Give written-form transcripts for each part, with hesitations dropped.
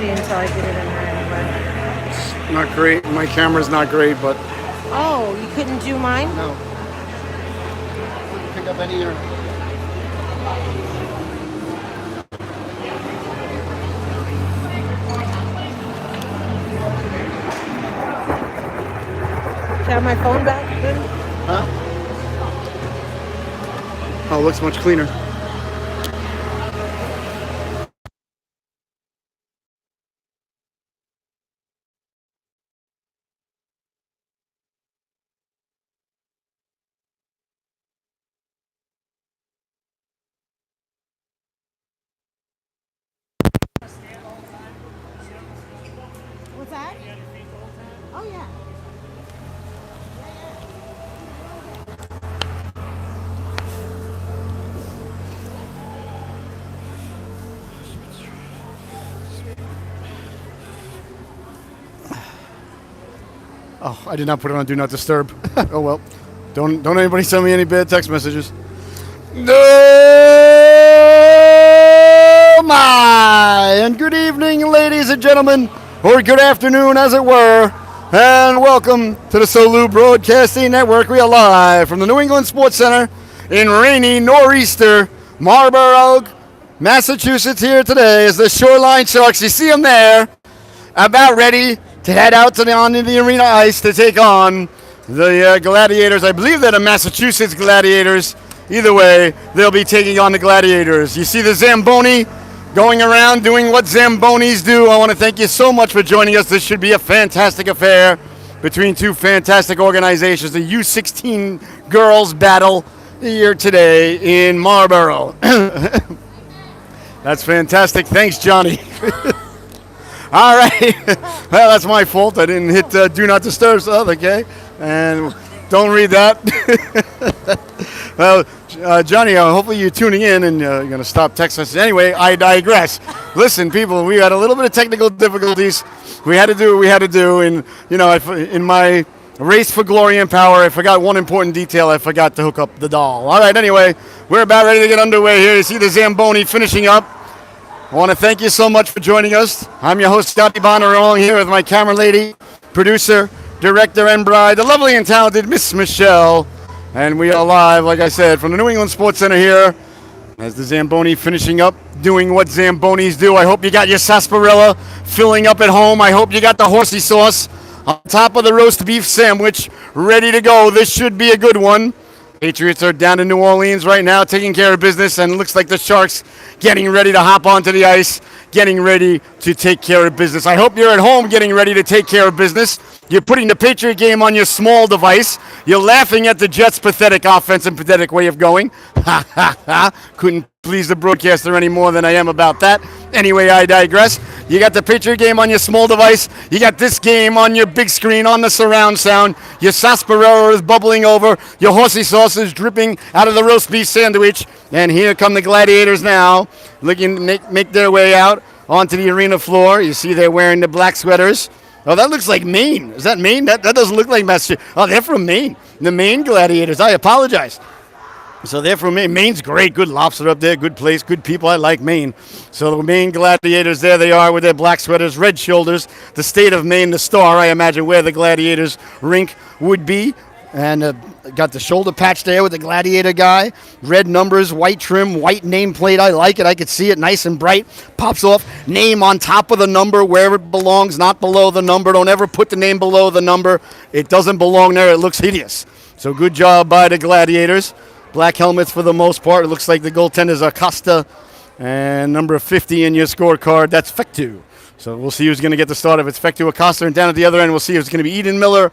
see until I get it in there anyway. It's not great. My camera's not great, but Oh, you couldn't do mine? no. Couldn't pick up any of your... Can I have my phone back then? Huh? Oh, it looks much cleaner. What's that? Oh, yeah. Oh, I did not put it on Do Not Disturb. Oh well. Don't anybody send me any bad text messages. No, my! And good evening, ladies and gentlemen, or good afternoon, as it were, and welcome to the Solu Broadcasting Network. We are live from the New England Sports Center in rainy nor'easter Marlborough, Massachusetts. Here today is the Shoreline Sharks. You see them there, about ready to head out to onto the arena ice to take on the Gladiators. I believe they're the Massachusetts Gladiators. Either way, they'll be taking on the Gladiators. You see the Zamboni going around doing what Zambonis do. I want to thank you so much for joining us. This should be a fantastic affair between two fantastic organizations. The U16 girls battle here today in Marlborough. That's fantastic. Thanks, Johnny. All right. Well, that's my fault. I didn't hit Do Not Disturb stuff, okay? And don't read that. Well, Johnny, hopefully you're tuning in and you're going to stop text messages. Anyway, I digress. Listen, people, we had a little bit of technical difficulties. We had to do what we had to do. And, you know, in my race for glory and power, I forgot one important detail. I forgot to hook up the doll. All right, anyway, we're about ready to get underway here. You see the Zamboni finishing up. I want to thank you so much for joining us. I'm your host, Scotty Bonner, along here with my camera lady, producer, director, and bride, the lovely and talented Miss Michelle. And we are live, like I said, from the New England Sports Center here as the Zamboni finishing up, doing what Zambonis do. I hope you got your sarsaparilla filling up at home. I hope you got the horsey sauce on top of the roast beef sandwich ready to go. This should be a good one. Patriots are down in New Orleans right now taking care of business, and it looks like the Sharks getting ready to hop onto the ice, getting ready to take care of business. I hope you're at home getting ready to take care of business. You're putting the Patriot game on your small device. You're laughing at the Jets' pathetic offense and pathetic way of going. Ha, ha, ha. Couldn't please the broadcaster any more than I am about that. Anyway, I digress. You got the Patriot game on your small device. You got this game on your big screen, on the surround sound. Your sarsaparilla is bubbling over. Your horsey sauce is dripping out of the roast beef sandwich. And here come the Gladiators now, looking to make their way out onto the arena floor. You see they're wearing the black sweaters. Oh, that looks like Maine. Is that Maine? That doesn't look like Massachusetts. Oh, they're from Maine. The Maine Gladiators. I apologize. So they're from Maine. Maine's great. Good lobster up there. Good place. Good people. I like Maine. So the Maine Gladiators, there they are with their black sweaters, red shoulders. The state of Maine, the star, I imagine, where the Gladiators rink would be. And got the shoulder patch there with the Gladiator guy. Red numbers, white trim, white nameplate. I like it. I could see it nice and bright. Pops off. Name on top of the number where it belongs, not below the number. Don't ever put the name below the number. It doesn't belong there. It looks hideous. So good job by the Gladiators. Black helmets for the most part. It looks like the goaltenders are Costa. And number 50 in your scorecard, that's Fectu. So we'll see who's going to get the start. If it's Fectu or Costa. And down at the other end, we'll see if it's going to be Eden Miller.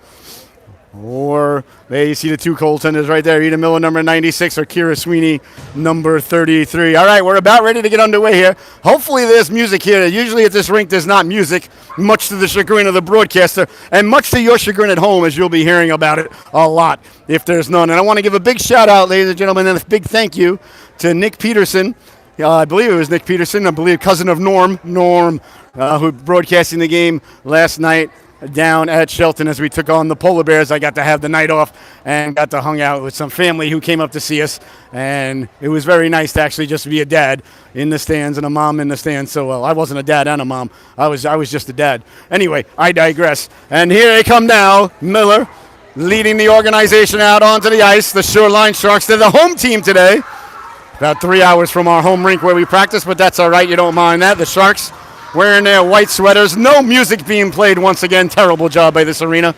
Or there you see the two goaltenders right there, Eden Miller, number 96, or Kira Sweeney, number 33. All right, we're about ready to get underway here. Hopefully there's music here. Usually at this rink there's not music, much to the chagrin of the broadcaster, and much to your chagrin at home, as you'll be hearing about it a lot if there's none. And I want to give a big shout-out, ladies and gentlemen, and a big thank you to Nick Peterson. I believe it was Nick Peterson, I believe cousin of Norm, who broadcasting the game last night. down at Shelton as we took on the Polar Bears. I got to have the night off and got to hang out with some family who came up to see us, and it was very nice to actually just be a dad in the stands and a mom in the stands. So, well, I wasn't a dad and a mom. I was just a dad. Anyway, I digress. And here they come now, Miller, leading the organization out onto the ice. The Shoreline Sharks, they're the home team today. About 3 hours from our home rink where we practice, but that's all right. You don't mind that. The Sharks wearing their white sweaters. No music being played once again. Terrible job by this arena.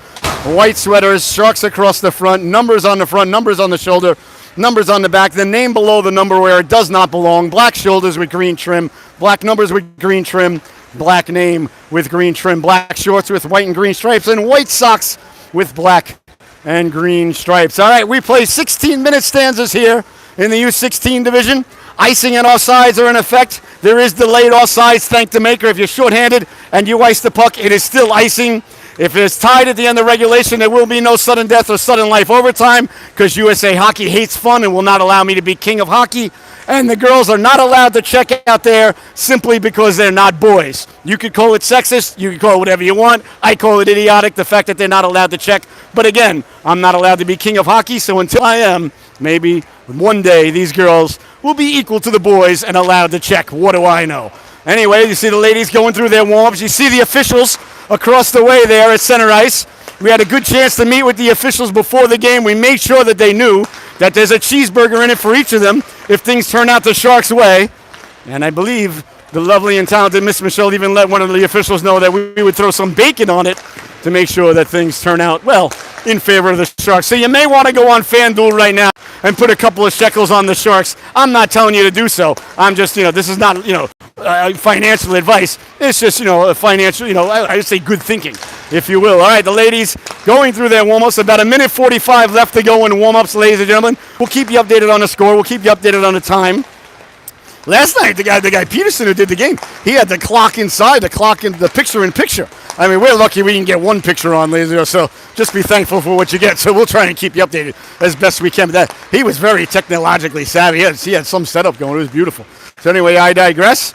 White sweaters, Sharks across the front, numbers on the front, numbers on the shoulder, numbers on the back, the name below the number where it does not belong, black shoulders with green trim, black numbers with green trim, black name with green trim, black shorts with white and green stripes, and white socks with black and green stripes. All right, we play 16-minute stanzas here in the U16 division. Icing and offsides are in effect. There is delayed offsides, thank the maker. If you're shorthanded and you ice the puck, it is still icing. If it's tied at the end of regulation, there will be no sudden death or sudden life overtime because USA Hockey hates fun and will not allow me to be king of hockey. And the girls are not allowed to check out there simply because they're not boys. You could call it sexist. You could call it whatever you want. I call it idiotic, the fact that they're not allowed to check. But again, I'm not allowed to be king of hockey, so until I am, maybe one day these girls will be equal to the boys and allowed to check. What do I know? Anyway, you see the ladies going through their warm-ups. You see the officials across the way there at center ice. We had a good chance to meet with the officials before the game. We made sure that they knew that there's a cheeseburger in it for each of them if things turn out the Sharks' way. And I believe the lovely and talented Miss Michelle even let one of the officials know that we would throw some bacon on it to make sure that things turn out, well, in favor of the Sharks. So you may want to go on FanDuel right now and put a couple of shekels on the Sharks. I'm not telling you to do so. I'm just, this is not, financial advice. It's just, a financial, I would say good thinking, if you will. All right, the ladies going through their warm-ups. About a minute 45 left to go in warm-ups, ladies and gentlemen. We'll keep you updated on the score. We'll keep you updated on the time. Last night, the guy Peterson who did the game, he had the clock inside, the picture-in-picture. I mean, we're lucky we can get one picture on, ladies and gentlemen, so just be thankful for what you get. So we'll try and keep you updated as best we can. But he was very technologically savvy. He had some setup going. It was beautiful. So anyway, I digress.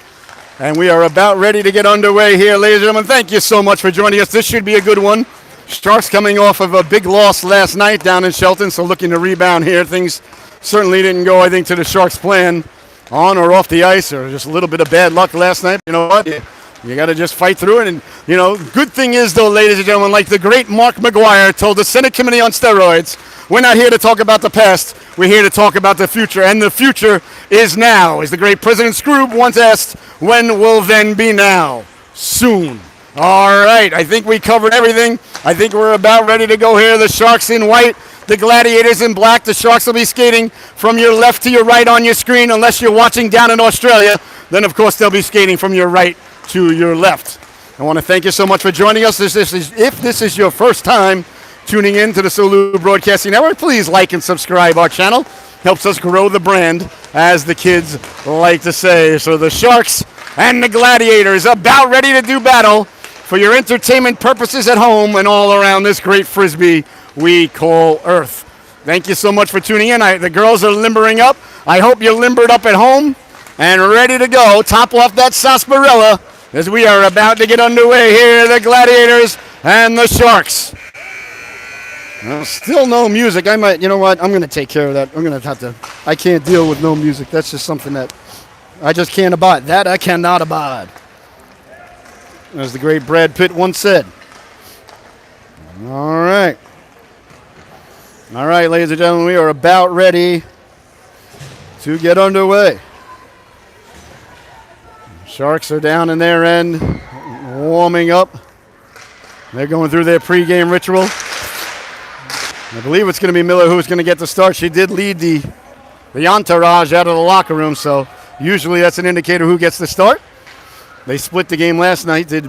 And we are about ready to get underway here, ladies and gentlemen. Thank you so much for joining us. This should be a good one. Sharks coming off of a big loss last night down in Shelton, so looking to rebound here. Things certainly didn't go, I think, to the Sharks' plan on or off the ice, or just a little bit of bad luck last night. You know what? You got to just fight through it. And, good thing is, though, ladies and gentlemen, like the great Mark McGuire told the Senate Committee on Steroids, we're not here to talk about the past. We're here to talk about the future. And the future is now. As the great President Scrooge once asked, when will then be now? Soon. All right. I think we covered everything. I think we're about ready to go here. The Sharks in white. The Gladiators in black. The Sharks will be skating from your left to your right on your screen, unless you're watching down in Australia. Then, of course, they'll be skating from your right to your left. I want to thank you so much for joining us. If this is your first time tuning in to the Solu Broadcasting Network, please like and subscribe our channel. Helps us grow the brand, as the kids like to say. So the Sharks and the Gladiators about ready to do battle for your entertainment purposes at home and all around this great Frisbee we call Earth. Thank you so much for tuning in. The girls are limbering up. I hope you're limbered up at home and ready to go. Top off that sarsaparilla as we are about to get underway here. The Gladiators and the Sharks. Well, still no music. I might, you know what? I'm going to take care of that. I'm going to have to. I can't deal with no music. That's just something that I just can't abide. That I cannot abide. As the great Brad Pitt once said. All right. All right, ladies and gentlemen, we are about ready to get underway. Sharks are down in their end, warming up. They're going through their pregame ritual. I believe it's going to be Miller who's going to get the start. She did lead the entourage out of the locker room, so usually that's an indicator who gets the start. They split the game last night, did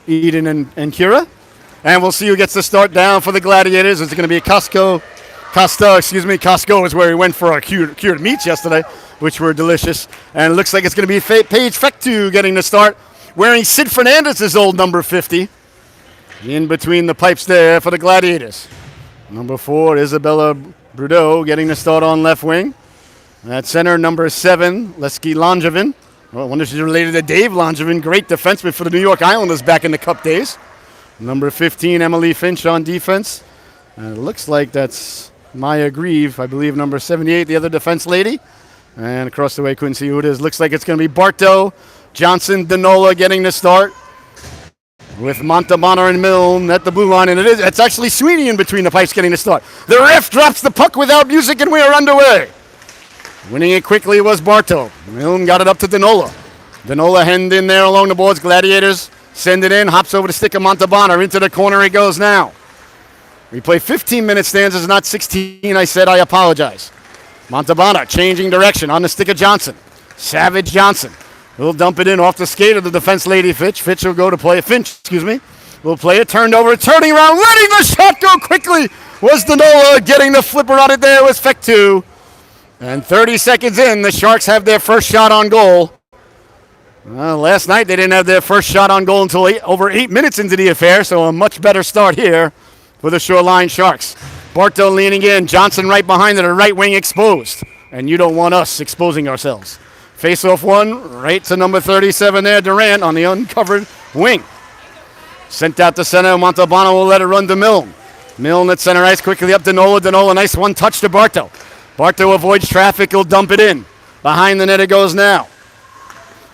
Eden and Kira. And we'll see who gets the start down for the Gladiators. It's going to be Costco is where we went for our cured meats yesterday, which were delicious. And it looks like it's going to be Paige Fectu getting the start, wearing Sid Fernandez's old number 50. In between the pipes there for the Gladiators. Number 4, Isabella Brudeau getting the start on left wing. At center, number 7, Lesky Langevin. Well, I wonder if she's related to Dave Langevin, great defenseman for the New York Islanders back in the Cup days. Number 15, Emily Finch on defense. And it looks like that's Maya Grieve, I believe, number 78, the other defense lady. And across the way, couldn't see who it is. Looks like it's going to be Bartow, Johnson, Denola getting the start with Montalbano and Milne at the blue line. And it's actually Sweeney in between the pipes getting the start. The ref drops the puck without music, and we are underway. Winning it quickly was Bartow. Milne got it up to Denola. Denola hemmed in there along the boards. Gladiators send it in, hops over the stick of Montalbano. Into the corner he goes now. We play 15-minute stanzas, not 16. I said I apologize. Montalbano changing direction on the stick of Johnson. Savage Johnson. He'll dump it in off the skate of the defense lady Finch. Finch will go to play it. Finch, will play it. Turned over, turning around, letting the shot go quickly. Was Denola getting the flipper on it there was Fectu. And 30 seconds in, the Sharks have their first shot on goal. Last night they didn't have their first shot on goal until over 8 minutes into the affair, so a much better start here for the Shoreline Sharks. Bartow leaning in, Johnson right behind it, a right wing exposed. And you don't want us exposing ourselves. Face-off one, right to number 37 there, Durant on the uncovered wing. Sent out to center, Montalbano will let it run to Milne. Milne at center ice, quickly up to Nola. Denola, nice one touch to Bartow. Bartow avoids traffic, he'll dump it in. Behind the net it goes now.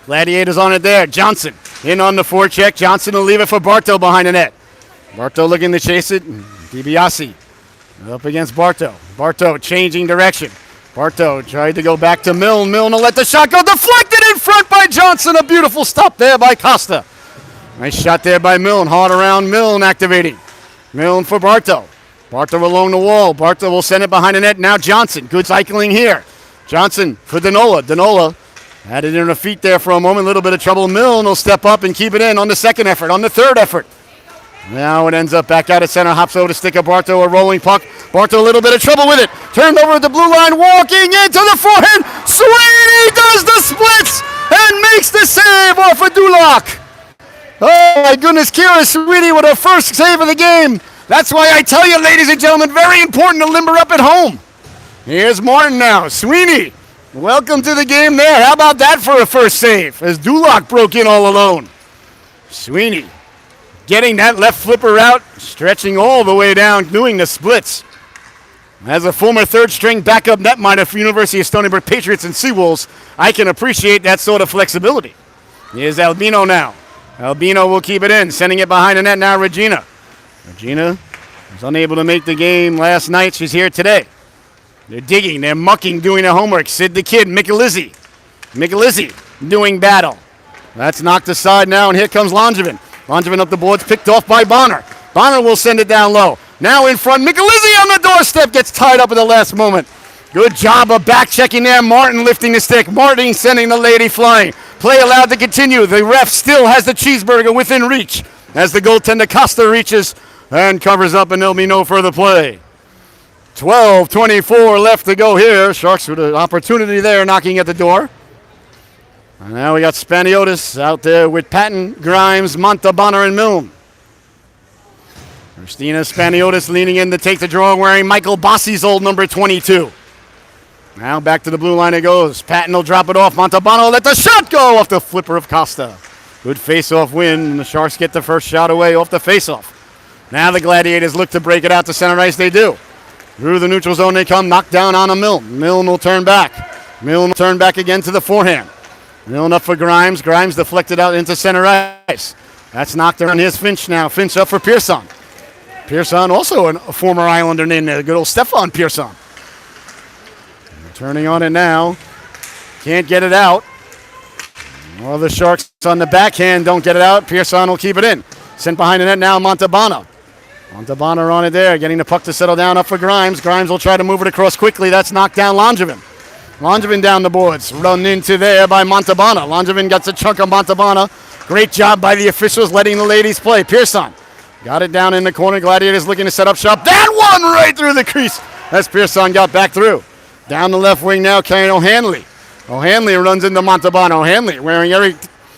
Gladiators on it there, Johnson in on the forecheck. Johnson will leave it for Bartow behind the net. Bartow looking to chase it, DiBiase up against Bartow. Bartow changing direction. Bartow tried to go back to Milne. Milne will let the shot go. Deflected in front by Johnson. A beautiful stop there by Costa. Nice shot there by Milne. Hard around Milne activating. Milne for Bartow. Bartow along the wall. Bartow will send it behind the net. Now Johnson. Good cycling here. Johnson for Denola. Denola had it in her feet there for a moment. A little bit of trouble. Milne will step up and keep it in on the second effort. On the third effort. Now it ends up back out at center. Hops over to stick of Bartow, a rolling puck. Bartow a little bit of trouble with it. Turned over at the blue line, walking into the forehand. Sweeney does the splits and makes the save off of Dulac. Oh my goodness, Kira Sweeney with her first save of the game. That's why I tell you, ladies and gentlemen, very important to limber up at home. Here's Martin now. Sweeney, welcome to the game there. How about that for a first save as Dulac broke in all alone. Sweeney getting that left flipper out, stretching all the way down, doing the splits. As a former third-string backup netminder for University of Stony Brook Patriots and Seawolves, I can appreciate that sort of flexibility. Here's Albino now. Albino will keep it in, sending it behind the net now, Regina. Regina was unable to make the game last night. She's here today. They're digging, they're mucking, doing their homework. Sid the Kid, Michelizzi. Michelizzi doing battle. That's knocked aside now, and here comes Langevin. Langevin up the boards, picked off by Bonner. Bonner will send it down low. Now in front, Michelizzi on the doorstep, gets tied up at the last moment. Good job of back checking there. Martin lifting the stick. Martin sending the lady flying. Play allowed to continue. The ref still has the cheeseburger within reach as the goaltender Costa reaches and covers up, and there'll be no further play. 12:24 left to go here. Sharks with an opportunity there, knocking at the door. And now we got Spaniotis out there with Patton, Grimes, Montalbano, and Milne. Christina Spaniotis leaning in to take the draw, wearing Michael Bossi's old number 22. Now back to the blue line it goes. Patton will drop it off. Montalbano will let the shot go off the flipper of Costa. Good face-off win, and the Sharks get the first shot away off the face-off. Now the Gladiators look to break it out to center ice. They do. Through the neutral zone they come, knocked down on a Milne. Milne will turn back. Milne will turn back again to the forehand. Milne up for Grimes. Grimes deflected out into center ice. That's knocked around. Here's Finch now. Finch up for Pearson. Pearson also a former Islander named there. Good old Stefan Pearson. Turning on it now. Can't get it out. Well, the Sharks on the backhand don't get it out. Pearson will keep it in. Sent behind the net now, Montalbano. Montalbano on it there, getting the puck to settle down up for Grimes. Grimes will try to move it across quickly. That's knocked down Langevin. Langevin down the boards. Run into there by Montalbano. Langevin gets a chunk of Montalbano. Great job by the officials letting the ladies play. Pearson got it down in the corner. Gladiators looking to set up shop. That one right through the crease as Pearson got back through. Down the left wing now, carrying O'Hanley. O'Hanley runs into Montalbano. O'Hanley wearing Eric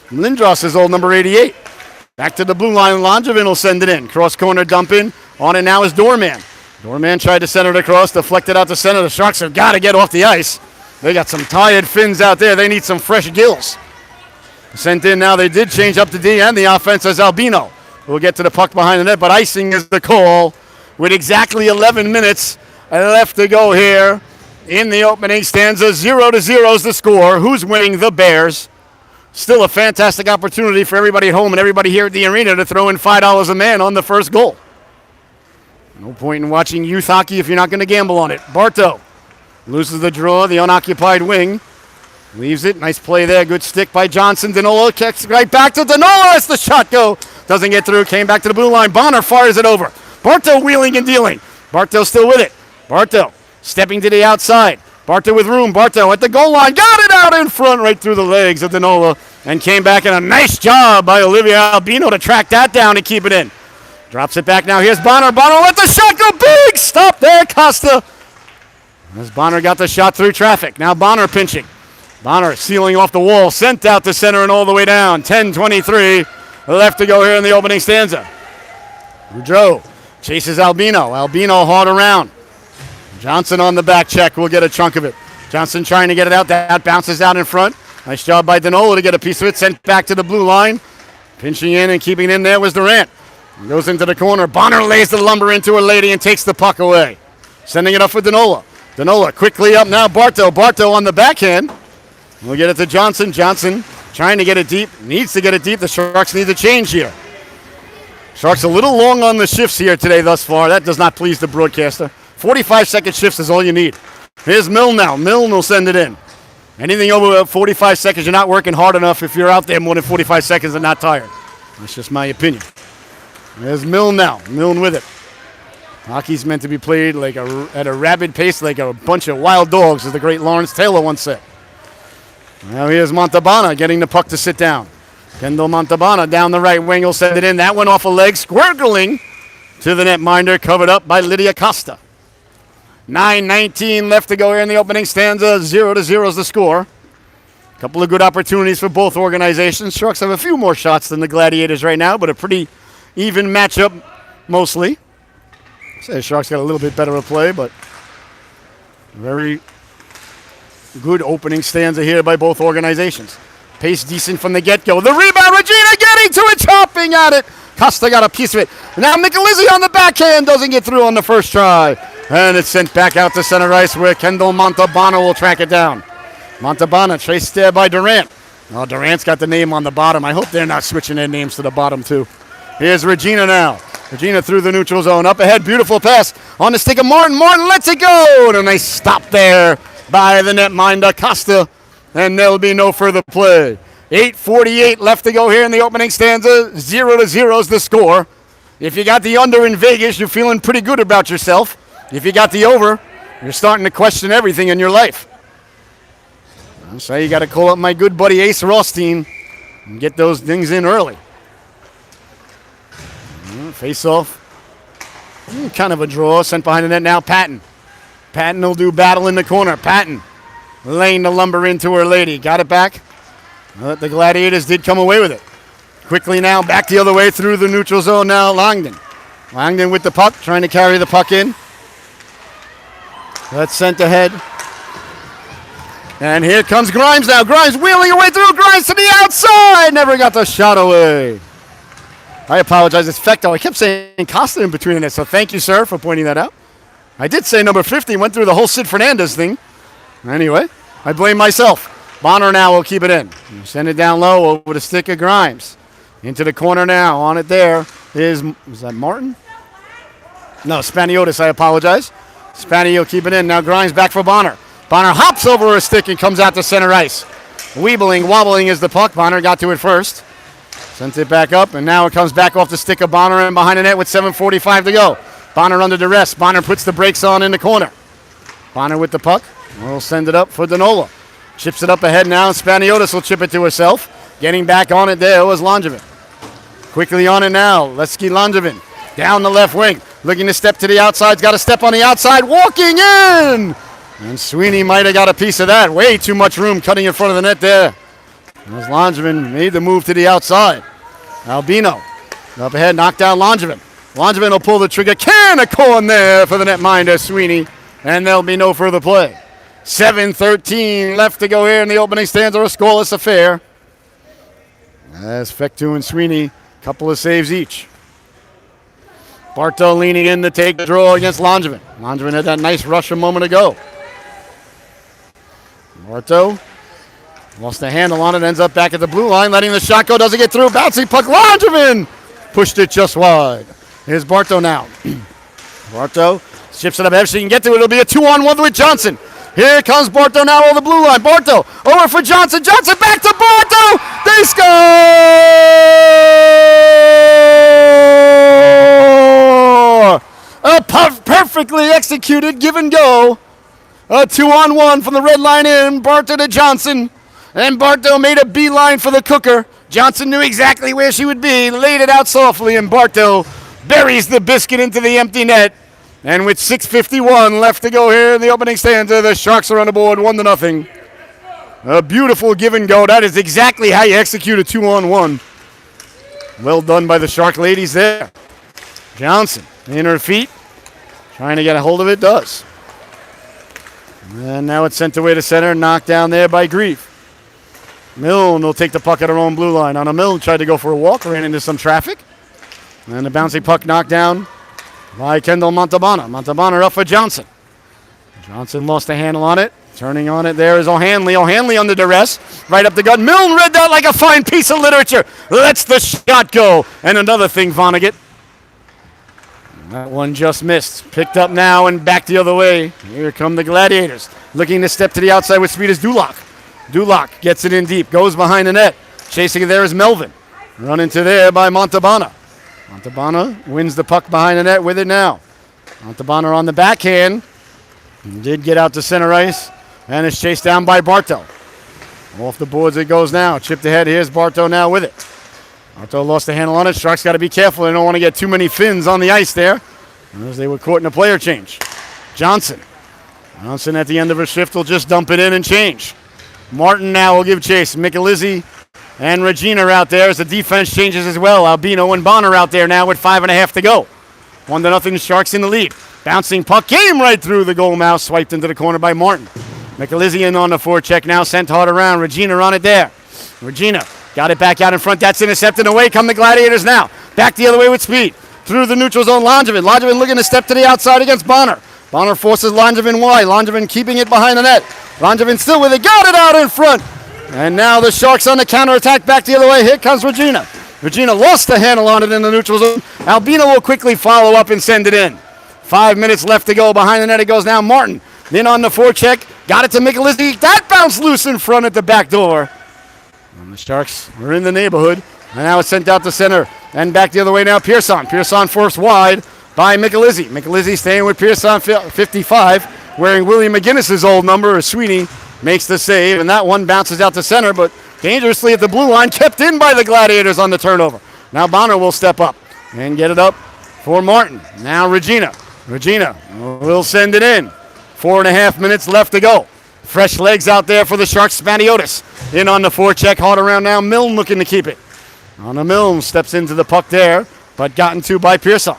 Lindros' old number 88. Back to the blue line. Langevin will send it in. Cross corner dump in. On it now is Doorman. Doorman tried to center it across, deflected out the center. The Sharks have got to get off the ice. They got some tired fins out there. They need some fresh gills. Sent in now. They did change up the D and the offense as Albino. will get to the puck behind the net, but icing is the call with exactly 11 minutes left to go here in the opening stanza. 0-0 is the score. Who's winning? The Bears. Still a fantastic opportunity for everybody at home and everybody here at the arena to throw in $5 a man on the first goal. No point in watching youth hockey if you're not going to gamble on it. Bartow loses the draw, the unoccupied wing. Leaves it. Nice play there. Good stick by Johnson. Danola kicks right back to Danola. As the shot go. Doesn't get through. Came back to the blue line. Bonner fires it over. Bartow wheeling and dealing. Bartow still with it. Bartow stepping to the outside. Bartow with room. Bartow at the goal line. Got it out in front right through the legs of Danola. And came back in a nice job by Olivia Albino to track that down and keep it in. Drops it back now. Here's Bonner. Bonner let the shot go. Big stop there. Costa. As Bonner got the shot through traffic. Now Bonner pinching. Bonner sealing off the wall. Sent out to center and all the way down. 10:23 left to go here in the opening stanza. Boudreau chases Albino. Albino hard around. Johnson on the back check will get a chunk of it. Johnson trying to get it out. That bounces out in front. Nice job by Danola to get a piece of it. Sent back to the blue line. Pinching in and keeping it in there was Durant. Goes into the corner. Bonner lays the lumber into a lady and takes the puck away. Sending it up for Danola. Danola quickly up now. Bartow. Bartow on the backhand. We'll get it to Johnson. Johnson trying to get it deep. Needs to get it deep. The Sharks need to change here. Sharks a little long on the shifts here today thus far. That does not please the broadcaster. 45-second shifts is all you need. Here's Milne now. Milne will send it in. Anything over 45 seconds, you're not working hard enough if you're out there more than 45 seconds and not tired. That's just my opinion. There's Milne now. Milne with it. Hockey's meant to be played like at a rapid pace like a bunch of wild dogs, as the great Lawrence Taylor once said. Now here's Montalbano getting the puck to sit down. Kendall Montalbano down the right wing will send it in. That went off a leg, squirgling to the netminder, covered up by Lydia Costa. 9:19 left to go here in the opening stanza. 0-0 is the score. A couple of good opportunities for both organizations. Sharks have a few more shots than the Gladiators right now, but a pretty even matchup mostly. Say the Sharks got a little bit better of play, but very good opening stanza here by both organizations. Pace decent from the get-go. The rebound, Regina getting to it, chopping at it. Costa got a piece of it. Now Michelizzi on the backhand, doesn't get through on the first try. And it's sent back out to center ice where Kendall Montalbano will track it down. Montalbano chased there by Durant. Oh, Durant's got the name on the bottom. I hope they're not switching their names to the bottom too. Here's Regina now. Regina through the neutral zone. Up ahead, beautiful pass on the stick of Martin. Martin lets it go. And a nice stop there by the netminder Costa. And there'll be no further play. 8:48 left to go here in the opening stanza. 0-0 is the score. If you got the under in Vegas, you're feeling pretty good about yourself. If you got the over, you're starting to question everything in your life. So you got to call up my good buddy Ace Rothstein and get those things in early. Face off. Kind of a draw. Sent behind the net now, Patton. Patton will do battle in the corner. Patton laying the lumber into her lady. Got it back. The Gladiators did come away with it. Quickly now, back the other way through the neutral zone now, Langdon. Langdon with the puck, trying to carry the puck in. That's sent ahead. And here comes Grimes now. Grimes wheeling away through. Grimes to the outside. Never got the shot away. I apologize. It's Fecto. I kept saying Costa in between it, so thank you, sir, for pointing that out. I did say number 50. Went through the whole Sid Fernandez thing. Anyway, I blame myself. Bonner now will keep it in. Send it down low over the stick of Grimes. Into the corner now. On it there is that Martin? No, Spaniotis. I apologize. Spanny will keep it in. Now Grimes back for Bonner. Bonner hops over a stick and comes out to center ice. Weebling, wobbling is the puck. Bonner got to it first. Sent it back up, and now it comes back off the stick of Bonner and behind the net with 7:45 to go. Bonner under duress. Bonner puts the brakes on in the corner. Bonner with the puck. We'll send it up for Danola. Chips it up ahead now, and Spaniotis will chip it to herself. Getting back on it there was Langevin. Quickly on it now. Lesky Langevin down the left wing. Looking to step to the outside. Got a step on the outside. Walking in! And Sweeney might have got a piece of that. Way too much room cutting in front of the net there. As Langevin made the move to the outside. Albino up ahead, knocked down Langevin. Langevin will pull the trigger. Can a corn there for the netminder, Sweeney. And there'll be no further play. 7:13 left to go here in the opening stanza. A scoreless affair. As Fectu and Sweeney, couple of saves each. Bartow leaning in to take the draw against Langevin. Langevin had that nice rush a moment ago. Bartow lost the handle on it, ends up back at the blue line, letting the shot go, doesn't get through. Bouncing puck, Langevin pushed it just wide. Here's Bartow now. Bartow ships it up if she can get to it. It'll be a 2-on-1 with Johnson. Here comes Bartow now on the blue line. Bartow over for Johnson. Johnson back to Bartow. They score! A perfectly executed give and go. A 2-on-1 from the red line in. Bartow to Johnson. And Bartow made a beeline for the cooker. Johnson knew exactly where she would be. Laid it out softly, and Bartow buries the biscuit into the empty net. And with 6:51 left to go here in the opening stanza, the Sharks are on the board 1-0. A beautiful give and go. That is exactly how you execute a 2-on-1. Well done by the Shark ladies there. Johnson in her feet, trying to get a hold of it, does. And now it's sent away to center, knocked down there by Grieve. Milne will take the puck at her own blue line. Anna Milne tried to go for a walk, ran into some traffic. And the bouncing puck knocked down by Kendall Montalbano. Montalbano up for Johnson. Johnson lost the handle on it. Turning on it there is O'Hanley. O'Hanley under duress. Right up the gut. Milne read that like a fine piece of literature. Lets the shot go. And another thing, Vonnegut. That one just missed. Picked up now and back the other way. Here come the Gladiators. Looking to step to the outside with speed is Duloc. Duloc gets it in deep. Goes behind the net. Chasing it there is Melvin. Run into there by Montalbano. Montalbano wins the puck behind the net with it now. Montalbano on the backhand. Did get out to center ice. And is chased down by Bartow. Off the boards it goes now. Chipped ahead. Here's Bartow now with it. Bartow lost the handle on it. Sharks got to be careful. They don't want to get too many Finns on the ice there, as they were caught in a player change. Johnson. Johnson at the end of her shift will just dump it in and change. Martin now will give chase. Michelizzi and Regina out there as the defense changes as well. Albino and Bonner out there now with 5.5 to go. 1-0 Sharks in the lead. Bouncing puck came right through the goal mouth. Swiped into the corner by Martin. Michelizzi in on the forecheck now. Sent hard around. Regina on it there. Regina got it back out in front. That's intercepted. Away come the Gladiators now. Back the other way with speed. Through the neutral zone. Langevin. Langevin looking to step to the outside against Bonner. Bonner forces Langevin wide. Langevin keeping it behind the net. Langevin still with it. Got it out in front. And now the Sharks on the counterattack. Back the other way. Here comes Regina. Regina lost the handle on it in the neutral zone. Albino will quickly follow up and send it in. 5 minutes left to go. Behind the net it goes now. Martin. Then on the forecheck. Got it to Michelizzi. That bounced loose in front at the back door. And the Sharks are in the neighborhood. And now it's sent out to center. And back the other way now. Pearson. Pearson forced wide by Michelizzi. Michelizzi staying with Pearson 55. Wearing William McGinnis's old number. Sweeney makes the save. And that one bounces out to center. But dangerously at the blue line. Kept in by the Gladiators on the turnover. Now Bonner will step up and get it up for Martin. Now Regina. Regina will send it in. 4.5 minutes left to go. Fresh legs out there for the Sharks. Spaniotis in on the forecheck. Hard around now. Milne looking to keep it. Anna Milne steps into the puck there, but gotten to by Pearson.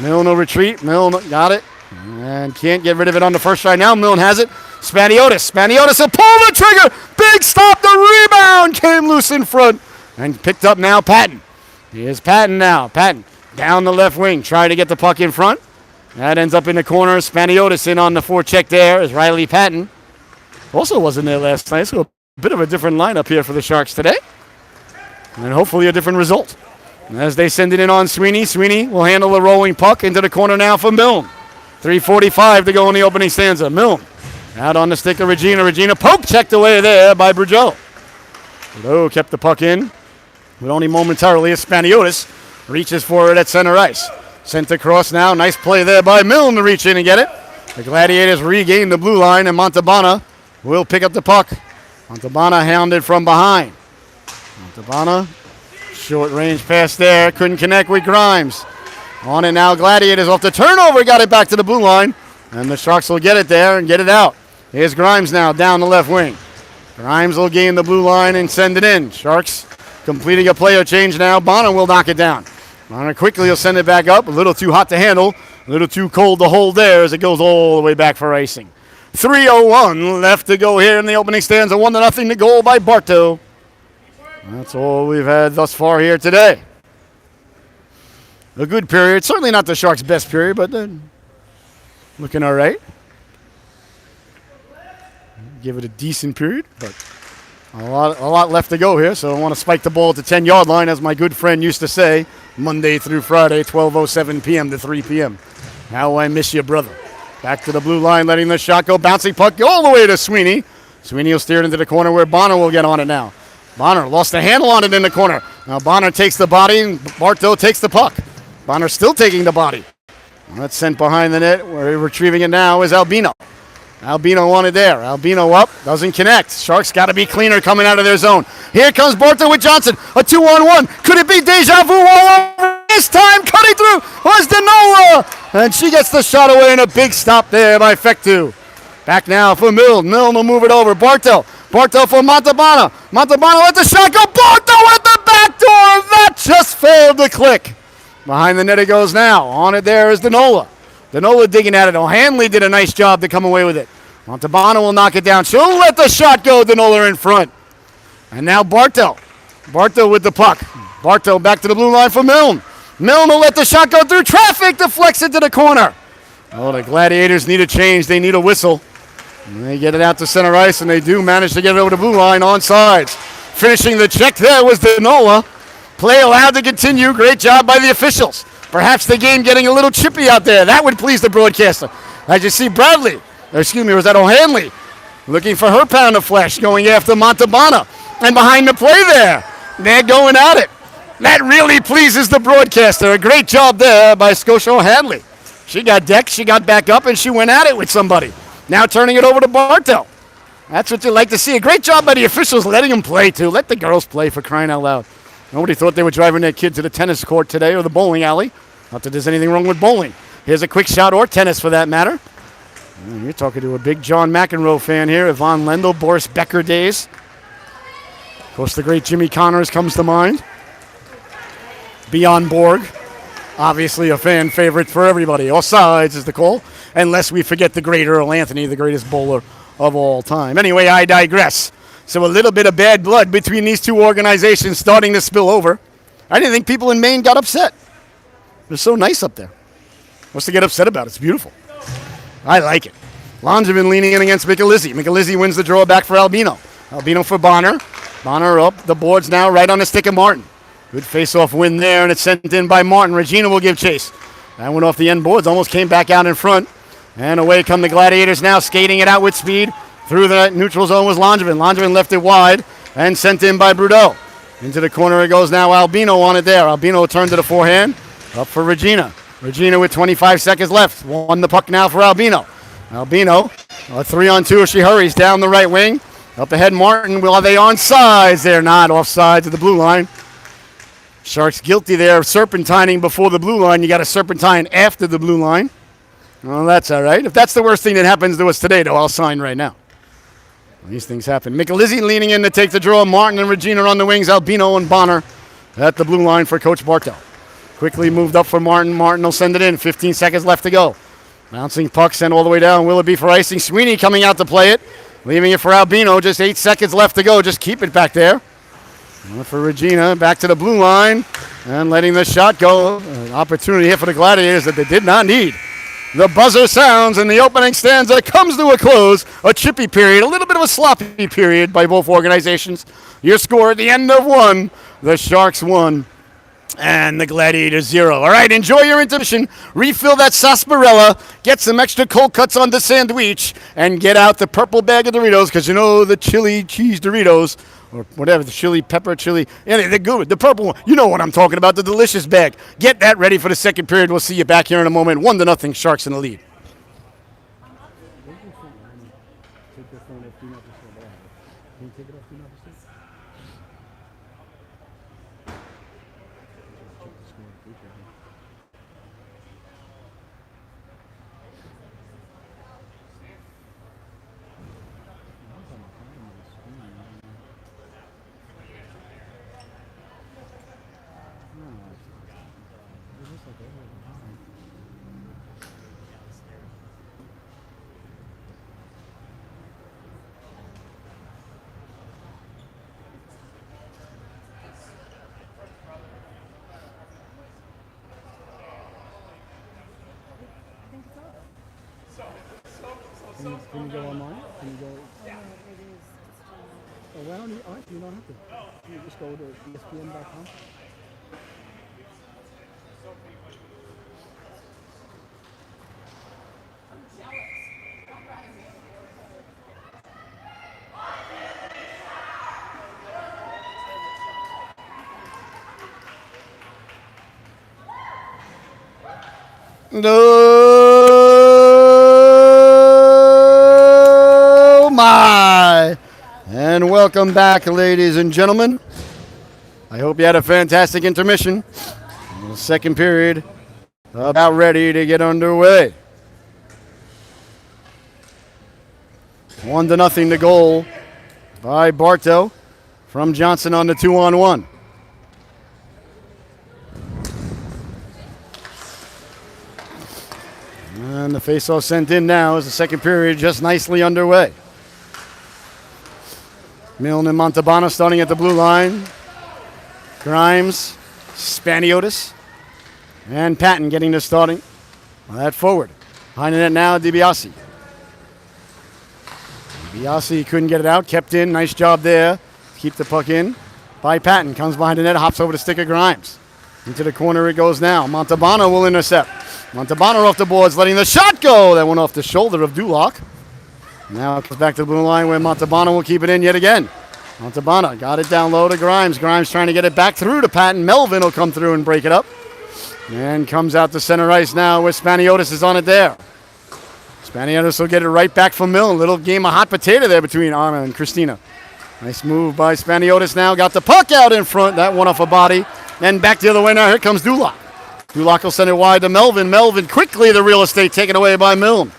Milne will retreat. Milne got it and can't get rid of it on the first try. Now Milne has it. Spaniotis. Spaniotis will pull the trigger. Big stop. The rebound came loose in front and picked up now Patton. Here's Patton now. Patton down the left wing. Trying to get the puck in front. That ends up in the corner. Spaniotis in on the forecheck there is Riley Patton. Also wasn't there last night, so a bit of a different lineup here for the Sharks today. And hopefully a different result. As they send it in on Sweeney. Sweeney will handle the rolling puck into the corner now for Milne. 3:45 to go in the opening stanza. Milne out on the stick of Regina. Regina poke checked away there by Bourgeau. Bourgeau kept the puck in, but only momentarily as Spaniotis reaches for it at center ice. Sent across now. Nice play there by Milne to reach in and get it. The Gladiators regain the blue line, and Montalbano will pick up the puck. Montalbano hounded from behind. Montalbano, short range pass there. Couldn't connect with Grimes. On it now, Gladiators off the turnover. Got it back to the blue line. And the Sharks will get it there and get it out. Here's Grimes now down the left wing. Grimes will gain the blue line and send it in. Sharks completing a player change now. Bonner will knock it down. Bonner quickly will send it back up. A little too hot to handle. A little too cold to hold there as it goes all the way back for icing. 3:01 left to go here in the opening stanza. 1-0 to goal by Bartow. That's all we've had thus far here today. a good period. Certainly not the Sharks' best period, but looking all right. Give it a decent period, but a lot left to go here. So I want to spike the ball at the 10-yard line, as my good friend used to say, Monday through Friday, 12:07 p.m. to 3 p.m. How I miss you, brother. Back to the blue line, letting the shot go. Bouncing puck all the way to Sweeney. Sweeney will steer it into the corner where Bonner will get on it now. Bonner lost the handle on it in the corner. Now Bonner takes the body, and Bartow takes the puck. Bonner still taking the body. That's sent behind the net. Where retrieving it now is Albino. Albino wanted there. Albino up. Doesn't connect. Sharks got to be cleaner coming out of their zone. Here comes Bartow with Johnson. A 2-on-1. Could it be deja vu all over? This time cutting through was Denola. And she gets the shot away, and a big stop there by Fectu. Back now for Milne. Milne will move it over. Bartow. Bartow for Montalbano. Montalbano let the shot go. Bartow at the back door. That just failed to click. Behind the net it goes now. On it there is Denola. Denola digging at it. O'Hanley did a nice job to come away with it. Montalbano will knock it down. She'll let the shot go. Denola in front. And now Bartow. Bartow with the puck. Bartow back to the blue line for Milne. Milne will let the shot go through traffic. Deflects it to the corner. Oh, the Gladiators need a change. They need a whistle. And they get it out to center ice, and they do manage to get it over the blue line on sides. Finishing the check there was Denola. Play allowed to continue. Great job by the officials. Perhaps the game getting a little chippy out there. That would please the broadcaster. As you see Bradley, was that O'Hanley, looking for her pound of flesh, going after Montalbano. And behind the play there, they're going at it. That really pleases the broadcaster. A great job there by Scotia O'Hanley. She got decked, she got back up, and she went at it with somebody. Now turning it over to Bartow. That's what you like to see. A great job by the officials letting them play, too. Let the girls play, for crying out loud. Nobody thought they were driving their kid to the tennis court today or the bowling alley. Not that there's anything wrong with bowling. Here's a quick shot, or tennis for that matter. And you're talking to a big John McEnroe fan here. Yvonne Lendl, Boris Becker days. Of course, the great Jimmy Connors comes to mind. Bjorn Borg, obviously a fan favorite for everybody. Offsides is the call, unless we forget the great Earl Anthony, the greatest bowler of all time. Anyway, I digress. So a little bit of bad blood between these two organizations starting to spill over. I didn't think people in Maine got upset. They're so nice up there. What's to get upset about? It's beautiful. I like it. Langevin leaning in against Michelizzi. Michelizzi wins the draw back for Albino. Albino for Bonner. Bonner up the boards now, right on the stick of Martin. Good face-off win there, and it's sent in by Martin. Regina will give chase. That went off the end boards, almost came back out in front. And away come the Gladiators now, skating it out with speed. Through the neutral zone was Langevin. Langevin left it wide and sent in by Brudeau. Into the corner it goes now. Albino on it there. Albino turned to the forehand. Up for Regina. Regina with 25 seconds left. Won the puck now for Albino. Albino, a 3-on-2 as she hurries down the right wing. Up ahead Martin. Are they on sides? They're not. Offsides at the blue line. Sharks guilty there of serpentining before the blue line. You got a serpentine after the blue line. Well, that's all right. If that's the worst thing that happens to us today, though, I'll sign right now. These things happen. Michelizzi leaning in to take the draw. Martin and Regina on the wings. Albino and Bonner at the blue line for Coach Bartow. Quickly moved up for Martin. Martin will send it in. 15 seconds left to go. Bouncing puck sent all the way down. Willoughby for icing. Sweeney coming out to play it. Leaving it for Albino. Just 8 seconds left to go. Just keep it back there. For Regina. Back to the blue line. And letting the shot go. An opportunity here for the Gladiators that they did not need. The buzzer sounds and the opening stanza comes to a close. A chippy period, a little bit of a sloppy period by both organizations. Your score at the end of one, the Sharks 1 and the Gladiators 0. All right, enjoy your intermission. Refill that sarsaparilla, get some extra cold cuts on the sandwich, and get out the purple bag of Doritos, because you know the chili cheese Doritos, or whatever, the chili pepper chili. Yeah, they're good. The purple one. You know what I'm talking about, the delicious bag. Get that ready for the second period. We'll see you back here in a moment. 1-0, Sharks in the lead. Can you go online? Can you go? Oh, no, it is. Oh, why don't you? Oh, you don't have to. You just go to ESPN.com. Oh my! And welcome back, ladies and gentlemen. I hope you had a fantastic intermission. The second period about ready to get underway. 1-0 the goal by Bartow from Johnson on the 2-on-1. And the faceoff sent in now as the second period just nicely underway. Milne and Montalbano starting at the blue line. Grimes, Spaniotis, and Patton getting the starting at forward. Behind the net now, DiBiase. DiBiase couldn't get it out, kept in. Nice job there. Keep the puck in by Patton. Comes behind the net, hops over the stick of Grimes. Into the corner it goes now. Montalbano will intercept. Montalbano off the boards, letting the shot go. That went off the shoulder of Duloc. Now it comes back to the blue line where Montalbano will keep it in yet again. Montalbano got it down low to Grimes. Grimes trying to get it back through to Patton. Melvin will come through and break it up. And comes out to center ice now where Spaniotis is on it there. Spaniotis will get it right back from Milne. Little game of hot potato there between Arna and Christina. Nice move by Spaniotis now. Got the puck out in front. That one off a body. And back the other way now. Here comes Duloc. Duloc will send it wide to Melvin. Melvin quickly the real estate taken away by Milne.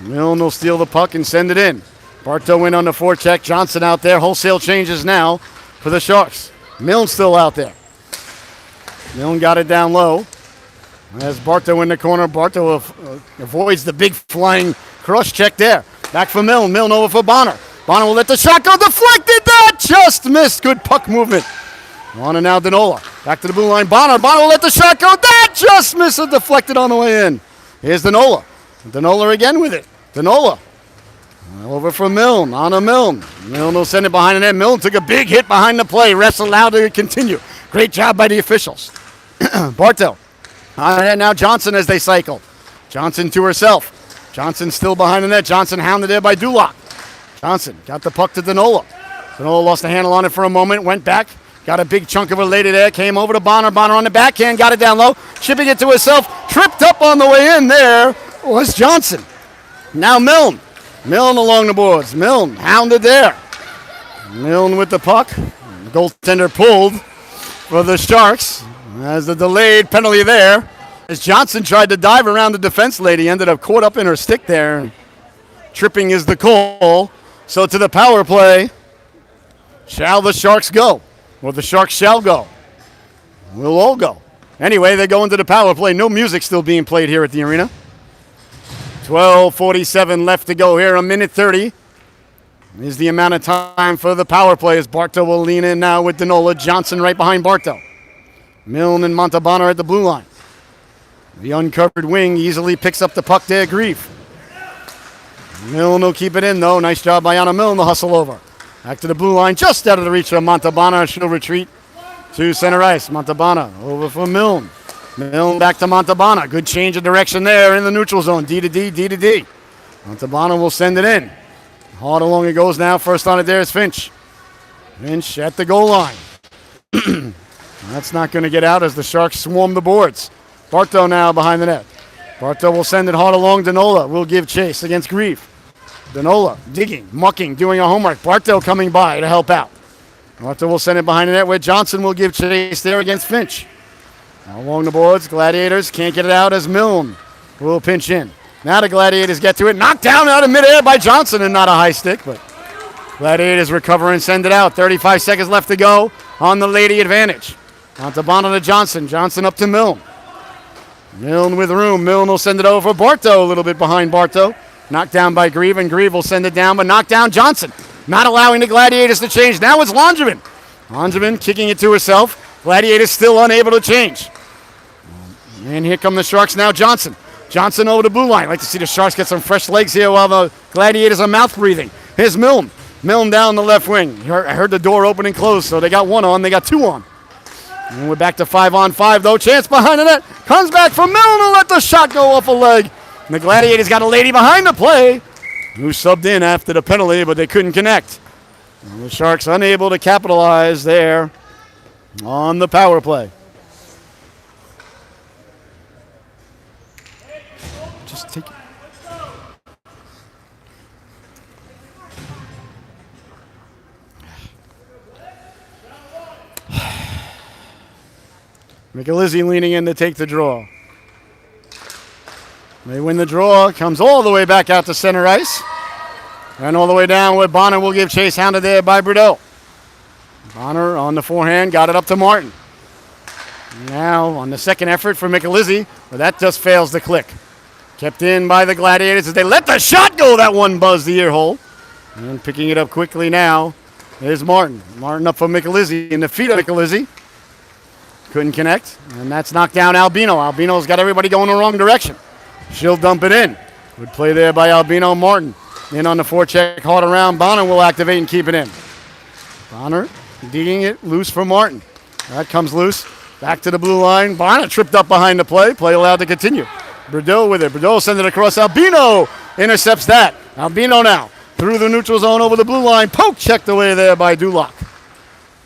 Milne will steal the puck and send it in. Bartow in on the forecheck. Johnson out there. Wholesale changes now for the Sharks. Milne still out there. Milne got it down low. As Bartow in the corner. Bartow avoids the big flying cross check there. Back for Milne. Milne over for Bonner. Bonner will let the shot go. Deflected. That just missed. Good puck movement. On and now Danola. Back to the blue line. Bonner. Bonner will let the shot go. That just missed. It deflected on the way in. Here's Danola. Danola again with it. Danola. Over for Milne. On to Milne. Milne will send it behind the net. Milne took a big hit behind the play. Refs allowed it to continue. Great job by the officials. Bartow. On ahead now Johnson as they cycle. Johnson to herself. Johnson still behind the net. Johnson hounded there by Duloc. Johnson got the puck to Danola. Danola lost the handle on it for a moment. Went back. Got a big chunk of a lady there. Came over to Bonner. Bonner on the backhand. Got it down low. Shipping it to herself. Tripped up on the way in there was Johnson. Now Milne. Milne along the boards. Milne hounded there. Milne with the puck. The goaltender pulled for the Sharks. As the delayed penalty there. As Johnson tried to dive around the defense lady. Ended up caught up in her stick there. Tripping is the call. So to the power play. Shall the Sharks go? Well, the Sharks shall go. We'll all go. Anyway, they go into the power play. No music still being played here at the arena. 12:47 left to go here. 1:30 is the amount of time for the power play as Bartow will lean in now with Danola. Johnson right behind Bartow. Milne and Montalbano are at the blue line. The uncovered wing easily picks up the puck there. Grief. Milne will keep it in, though. Nice job by Anna Milne to hustle over. Back to the blue line, just out of the reach of Montalbano. She'll retreat to center ice. Montalbano over for Milne. Milne back to Montalbano. Good change of direction there in the neutral zone. D to D, D to D. Montalbano will send it in. Hard along it goes now. First on it there is Finch. Finch at the goal line. That's not going to get out as the Sharks swarm the boards. Bartow now behind the net. Bartow will send it hard along. Danola will give chase against Grief. Danola digging, mucking, doing a homework. Bartow coming by to help out. Bartow will send it behind the net where Johnson will give chase there against Finch. Now along the boards, Gladiators can't get it out as Milne will pinch in. Now the Gladiators get to it. Knocked down out of midair by Johnson and not a high stick, but Gladiators recover and send it out. 35 seconds left to go on the lady advantage. Montalbano to Johnson. Johnson up to Milne. Milne with room. Milne will send it over for Bartow, a little bit behind Bartow. Knocked down by Grieve, and Grieve will send it down, but knocked down Johnson. Not allowing the Gladiators to change. Now it's Langevin. Langevin kicking it to herself. Gladiators still unable to change. And here come the Sharks now. Johnson. Johnson over the blue line. Like to see the Sharks get some fresh legs here while the Gladiators are mouth breathing. Here's Milne. Milne down the left wing. I heard the door open and close, so they got one on. They got two on. And we're back to 5-on-5, though. Chance behind the net. Comes back from Milne to let the shot go off a leg. And the Gladiators got a lady behind the play who subbed in after the penalty, but they couldn't connect. And the Sharks unable to capitalize there on the power play. Just take it. McAlizzi leaning in to take the draw. They win the draw. Comes all the way back out to center ice. And all the way down with Bonner will give chase, hounded there by Bordeaux. Bonner on the forehand, got it up to Martin. Now on the second effort for McAlizzi, but that just fails to click. Kept in by the Gladiators as they let the shot go. That one buzzed the ear hole. And picking it up quickly now is Martin. Martin up for McAlizzi in the feet of McAlizzi. Couldn't connect, and that's knocked down Albino. Albino's got everybody going the wrong direction. She'll dump it in. Good play there by Albino. Martin in on the forecheck, hard around. Bonner will activate and keep it in. Bonner digging it loose for Martin. That comes loose. Back to the blue line. Bonner tripped up behind the play. Play allowed to continue. Bordeaux with it. Bordeaux sends it across. Albino intercepts that. Albino now through the neutral zone over the blue line. Poke checked away there by Duloc.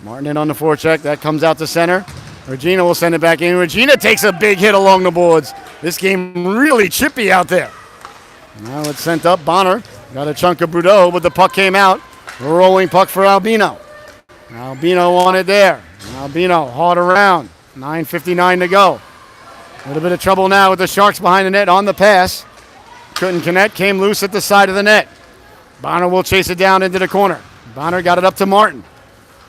Martin in on the forecheck. That comes out to center. Regina will send it back in. Regina takes a big hit along the boards. This game really chippy out there. Now it's sent up. Bonner got a chunk of Bordeaux, but the puck came out. A rolling puck for Albino. Albino on it there. Albino hard around. 9:59 to go. A little bit of trouble now with the Sharks behind the net on the pass. Couldn't connect. Came loose at the side of the net. Bonner will chase it down into the corner. Bonner got it up to Martin.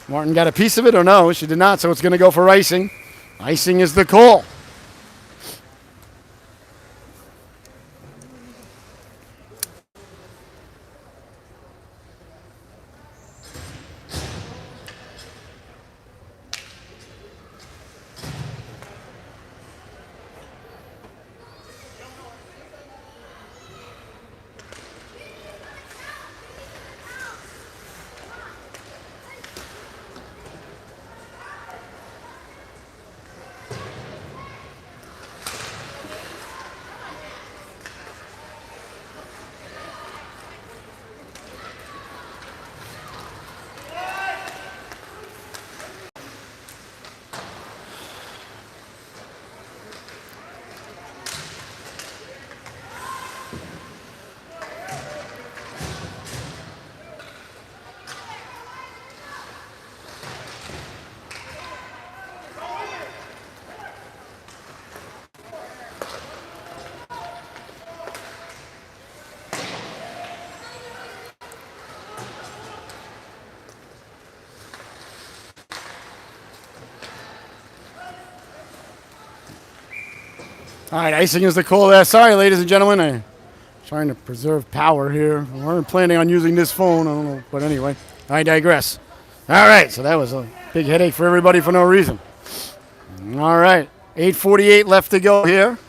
Martin got a piece of it, or no? She did not, so it's going to go for icing. Icing is the call. All right, icing is the call there. Sorry, ladies and gentlemen. I'm trying to preserve power here. We weren't planning on using this phone. I don't know, but anyway, I digress. All right, so that was a big headache for everybody for no reason. All right, 8:48 left to go here.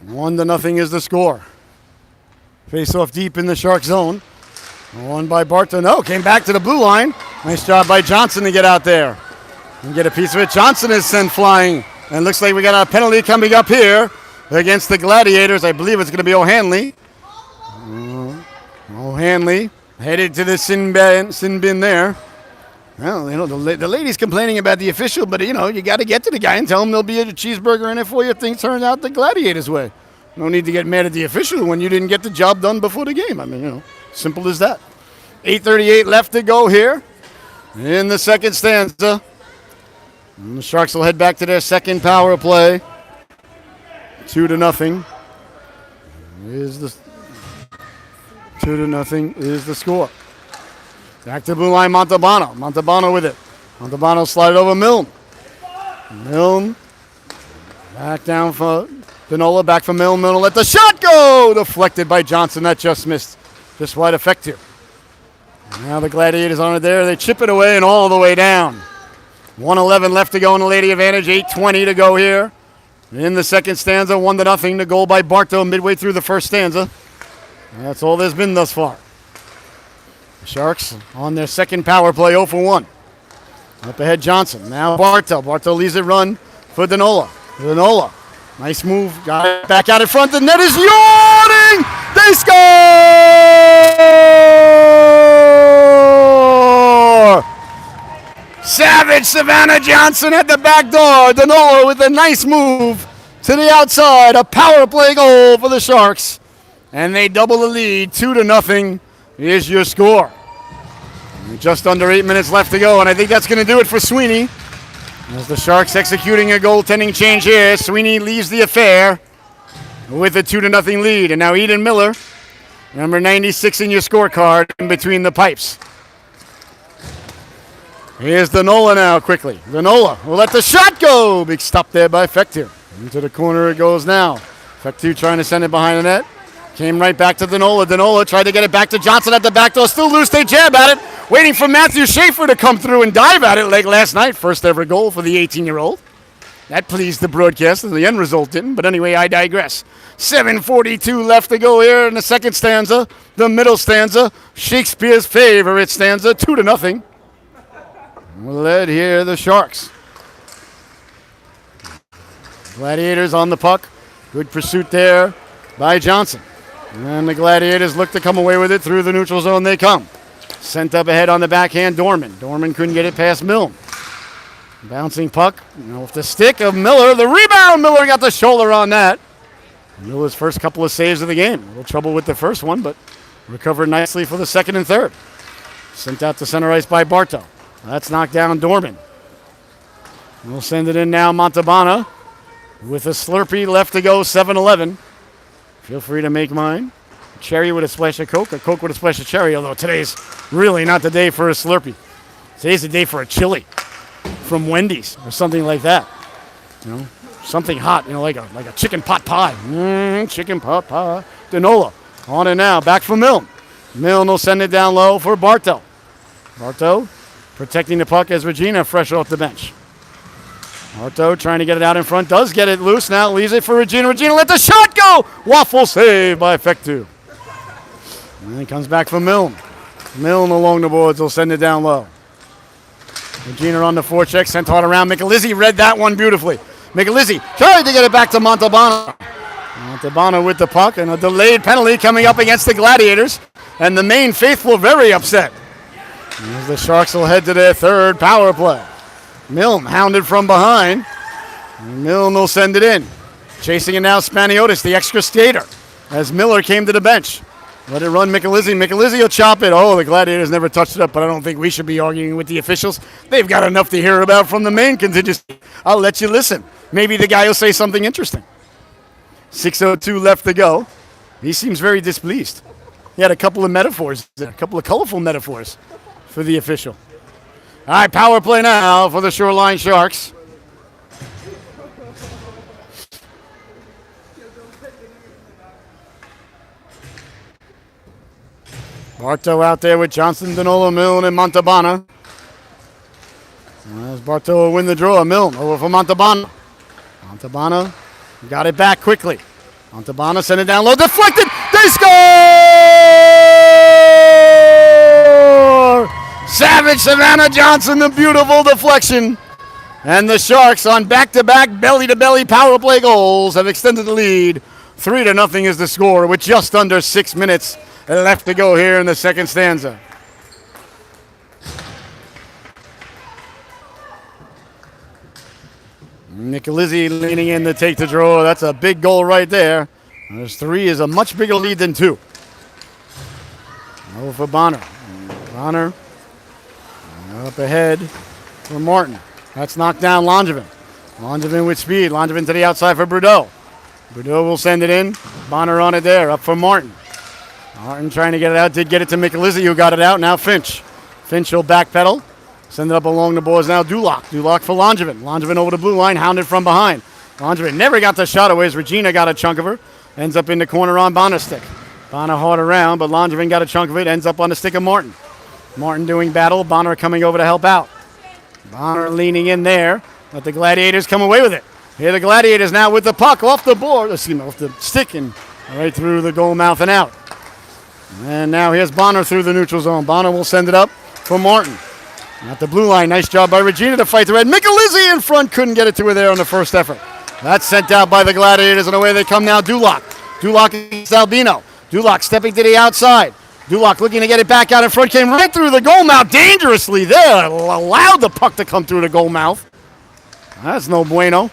1-0 is the score. Face off deep in the Shark zone. Won by Barton. No, came back to the blue line. Nice job by Johnson to get out there and get a piece of it. Johnson is sent flying. And looks like we got a penalty coming up here against the Gladiators. I believe it's going to be O'Hanley. O'Hanley headed to the sin bin there. Well, you know, the lady's complaining about the official, but, you know, you got to get to the guy and tell him there'll be a cheeseburger in it for you if things turn out the Gladiators' way. No need to get mad at the official when you didn't get the job done before the game. I mean, you know, simple as that. 8:38 left to go here in the second stanza. And the Sharks will head back to their second power play. 2-0 is the 2-0 is the score. Back to blue line, Montalbano. Montalbano with it. Montalbano slided over Milne. Milne back down for Dinola. Back for Milne. Milne let the shot go. Deflected by Johnson. That just missed. Just wide effective. Now the Gladiators on it there. They chip it away and all the way down. 1:11 left to go in the Lady Advantage. 8:20 to go here in the second stanza. 1-0. The goal by Bartow midway through the first stanza. That's all there's been thus far. The Sharks on their second power play, 0 for 1. Up ahead, Johnson. Now Bartow. Bartow leaves it run for Danola. Danola. Nice move. Got it back out in front. The net is yawning. They score! Savage Savannah Johnson at the back door. Danola with a nice move to the outside. A power play goal for the Sharks. And they double the lead. 2-0 is your score. Just under 8 minutes left to go, and I think that's going to do it for Sweeney. As the Sharks executing a goaltending change here, Sweeney leaves the affair with a 2-0 lead. And now Eden Miller, number 96 in your scorecard, in between the pipes. Here's Danola now quickly. Danola will let the shot go. Big stop there by Fecteau. Into the corner it goes now. Fecteau trying to send it behind the net. Came right back to Danola. Danola tried to get it back to Johnson at the back door. Still loose. They jab at it. Waiting for Matthew Schaefer to come through and dive at it like last night. First ever goal for the 18-year-old. That pleased the broadcaster. The end result didn't. But anyway, I digress. 7:42 left to go here in the second stanza. The middle stanza. Shakespeare's favorite stanza. 2-0. Led here the Sharks. Gladiators on the puck. Good pursuit there by Johnson. And the Gladiators look to come away with it. Through the neutral zone they come. Sent up ahead on the backhand, Dorman. Dorman couldn't get it past Milne. Bouncing puck, off the stick of Miller. The rebound, Miller got the shoulder on that. Miller's first couple of saves of the game. A little trouble with the first one, but recovered nicely for the second and third. Sent out to center ice by Bartow. That's knocked down Dorman. We'll send it in now, Montalbano. With a Slurpee left to go, 7:11. Feel free to make mine. Cherry with a splash of Coke, or Coke with a splash of cherry, although today's really not the day for a Slurpee. Today's the day for a chili from Wendy's or something like that. Something hot, like a chicken pot pie. Chicken pot pie. Danola on it now, back for Milne. Milne will send it down low for Bartow. Bartow protecting the puck as Regina fresh off the bench. Bartow trying to get it out in front, does get it loose now, leaves it for Regina. Regina let the shot go! Waffle save by Fecteau. And then it comes back for Milne. Milne along the boards will send it down low. Regina on the forecheck, sent hard around. Michelizzi read that one beautifully. Michelizzi tried to get it back to Montalbano. Montalbano with the puck, and a delayed penalty coming up against the Gladiators. And the Maine faithful very upset. As the Sharks will head to their third power play. Milne hounded from behind. Milne will send it in. Chasing it now, Spaniotis, the extra skater, as Miller came to the bench. Let it run, Michelizzi. Michelizzi will chop it. Oh, the Gladiators never touched it up, but I don't think we should be arguing with the officials. They've got enough to hear about from the Maine contingency. I'll let you listen. Maybe the guy will say something interesting. 6:02 left to go. He seems very displeased. He had a couple of metaphors, a couple of colorful metaphors for the official. All right, power play now for the Shoreline Sharks. Bartow out there with Johnson, Danola, Milne, and Montalbano. As Bartow will win the draw, Milne over for Montalbano. Montalbano got it back quickly. Montalbano sent it down low, deflected. They score! Savage Savannah Johnson, the beautiful deflection. And the Sharks on back-to-back belly-to-belly power play goals have extended the lead. 3-0 is the score with just under 6 minutes left to go here in the second stanza. Michelizzi leaning in to take the draw. That's a big goal right there. There's 3 is a much bigger lead than 2. Over for Bonner. Bonner up ahead for Martin. That's knocked down Langevin. Langevin with speed. Langevin to the outside for Brudeau. Brudeau will send it in. Bonner on it there. Up for Martin. Martin trying to get it out. Did get it to Michelizzi, who got it out. Now Finch. Finch will backpedal. Send it up along the boards now. Duloc. Duloc for Langevin. Langevin over the blue line. Hounded from behind. Langevin never got the shot away as Regina got a chunk of her. Ends up in the corner on Bonner's stick. Bonner hard around, but Langevin got a chunk of it. Ends up on the stick of Martin. Martin doing battle. Bonner coming over to help out. Bonner leaning in there. Let the Gladiators come away with it. Here the Gladiators now with the puck off the board. Excuse me, off the stick and right through the goal mouth and out. And now here's Bonner through the neutral zone. Bonner will send it up for Martin. At the blue line, nice job by Regina to fight the red. Michelizzi in front, couldn't get it to her there on the first effort. That's sent out by the Gladiators, and away they come now. Duloc. Duloc against Albino. Duloc stepping to the outside. Duloc looking to get it back out in front, came right through the goal mouth dangerously there. Allowed the puck to come through the goal mouth. That's no bueno.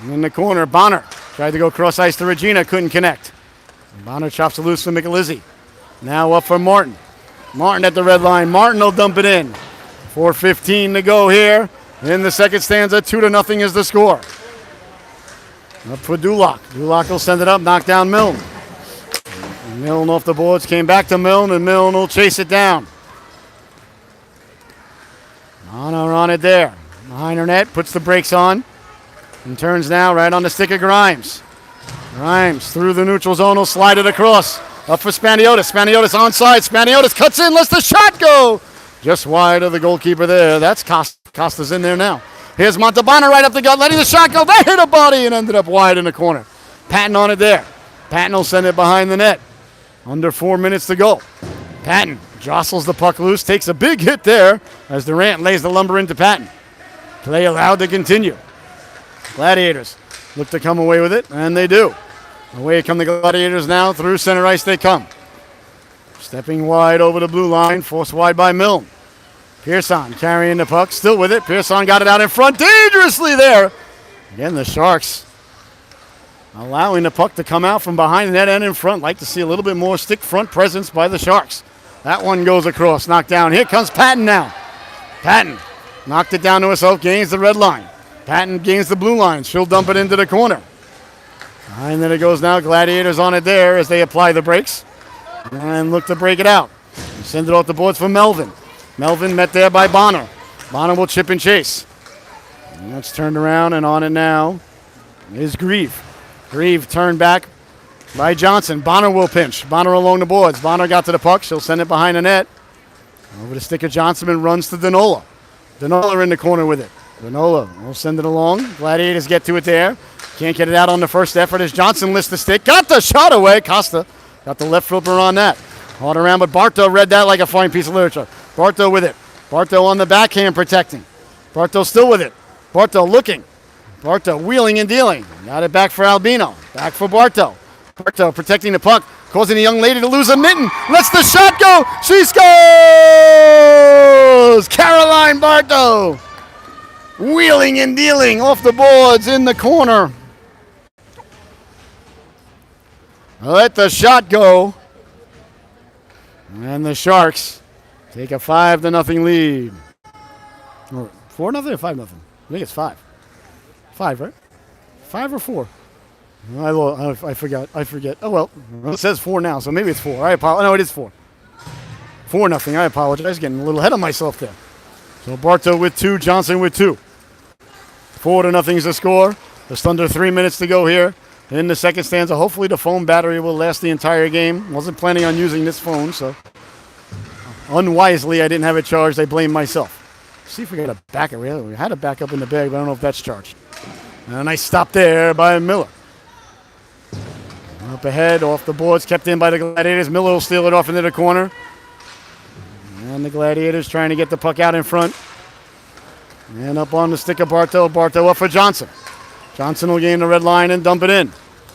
In the corner, Bonner tried to go cross ice to Regina, couldn't connect. Bonner chops it loose for Michelizzi. Now up for Martin. Martin at the red line. Martin will dump it in. 4:15 to go here in the second stanza. 2-0 is the score. Up for Duloc. Duloc will send it up, knock down Milne. Milne off the boards, came back to Milne, and Milne will chase it down. Bonner on it there. Behind her net, puts the brakes on, and turns now right on the stick of Grimes. Grimes through the neutral zone will slide it across. Up for Spaniotis. Spaniotis onside. Spaniotis cuts in, lets the shot go. Just wide of the goalkeeper there. That's Costa. Costa's in there now. Here's Montalbano right up the gut, letting the shot go. That hit a body and ended up wide in the corner. Patton on it there. Patton will send it behind the net. Under 4 minutes to go. Patton jostles the puck loose, takes a big hit there as Durant lays the lumber into Patton. Play allowed to continue. Gladiators look to come away with it, and they do. Away come the Gladiators now. Through center ice they come. Stepping wide over the blue line, forced wide by Milne. Pearson carrying the puck, still with it. Pearson got it out in front, dangerously there. Again, the Sharks allowing the puck to come out from behind the net and in front. Like to see a little bit more stick front presence by the Sharks. That one goes across, knocked down. Here comes Patton now. Patton knocked it down to herself, gains the red line. Patton gains the blue line. She'll dump it into the corner. And then it goes now. Gladiators on it there as they apply the brakes. And look to break it out. Send it off the boards for Melvin. Melvin met there by Bonner. Bonner will chip and chase. And that's turned around, and on it now is Grieve. Grieve turned back by Johnson. Bonner will pinch. Bonner along the boards. Bonner got to the puck. She'll send it behind the net. Over the stick of Johnson and runs to Danola. Danola in the corner with it. Danola will send it along. Gladiators get to it there. Can't get it out on the first effort as Johnson lifts the stick. Got the shot away. Costa got the left flipper on that. Hauled around, but Bartow read that like a fine piece of literature. Bartow with it. Bartow on the backhand protecting. Bartow still with it. Bartow looking. Bartow wheeling and dealing. Got it back for Albino. Back for Bartow. Bartow protecting the puck. Causing the young lady to lose a mitten. Lets the shot go. She scores! Caroline Bartow. Wheeling and dealing off the boards in the corner. Let the shot go. And the Sharks take a 5-0 lead. Or 4-0 or 5-0? I think it's 5. 5, right? 5 or 4? I forgot. Oh, well, it says 4 now, so maybe it's 4. I apologize. No, it is 4. 4-0. I apologize. Getting a little ahead of myself there. So Bartow with 2, Johnson with 2. 4-0 is the score. Just under 3 minutes to go here in the second stanza. Hopefully the phone battery will last the entire game. Wasn't planning on using this phone, so unwisely I didn't have it charged. I blame myself. See if we got a backup. We had a backup in the bag, but I don't know if that's charged. And a nice stop there by Miller. Up ahead, off the boards, kept in by the Gladiators. Miller will steal it off into the corner. And the Gladiators trying to get the puck out in front. And up on the stick of Bartow. Bartow up for Johnson. Johnson will gain the red line and dump it in.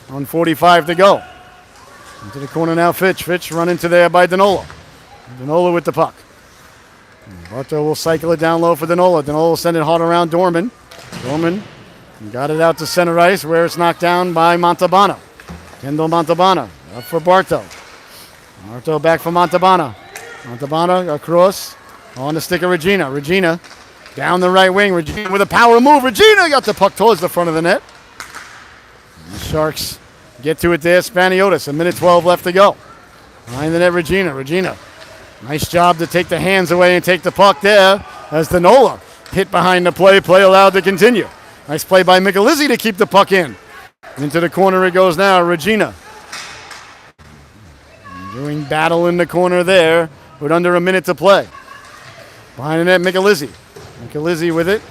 1:45 to go. Into the corner now, Fitch. Fitch run into there by Danola. Danola with the puck. Bartow will cycle it down low for Danola. Danola will send it hard around Dorman. Dorman got it out to center ice where it's knocked down by Montalbano. Kendall Montalbano up for Bartow. Bartow back for Montalbano. Montalbano across on the stick of Regina. Regina down the right wing. Regina with a power move. Regina got the puck towards the front of the net. And the Sharks get to it there. Spaniotis, 1:12 left to go. Behind the net, Regina. Regina, nice job to take the hands away and take the puck there as Danola hit behind the play. Play allowed to continue. Nice play by Michelizzi to keep the puck in. Into the corner it goes now. Regina doing battle in the corner there with under a minute to play. Behind the net, Michelizzi. Lizzie with it.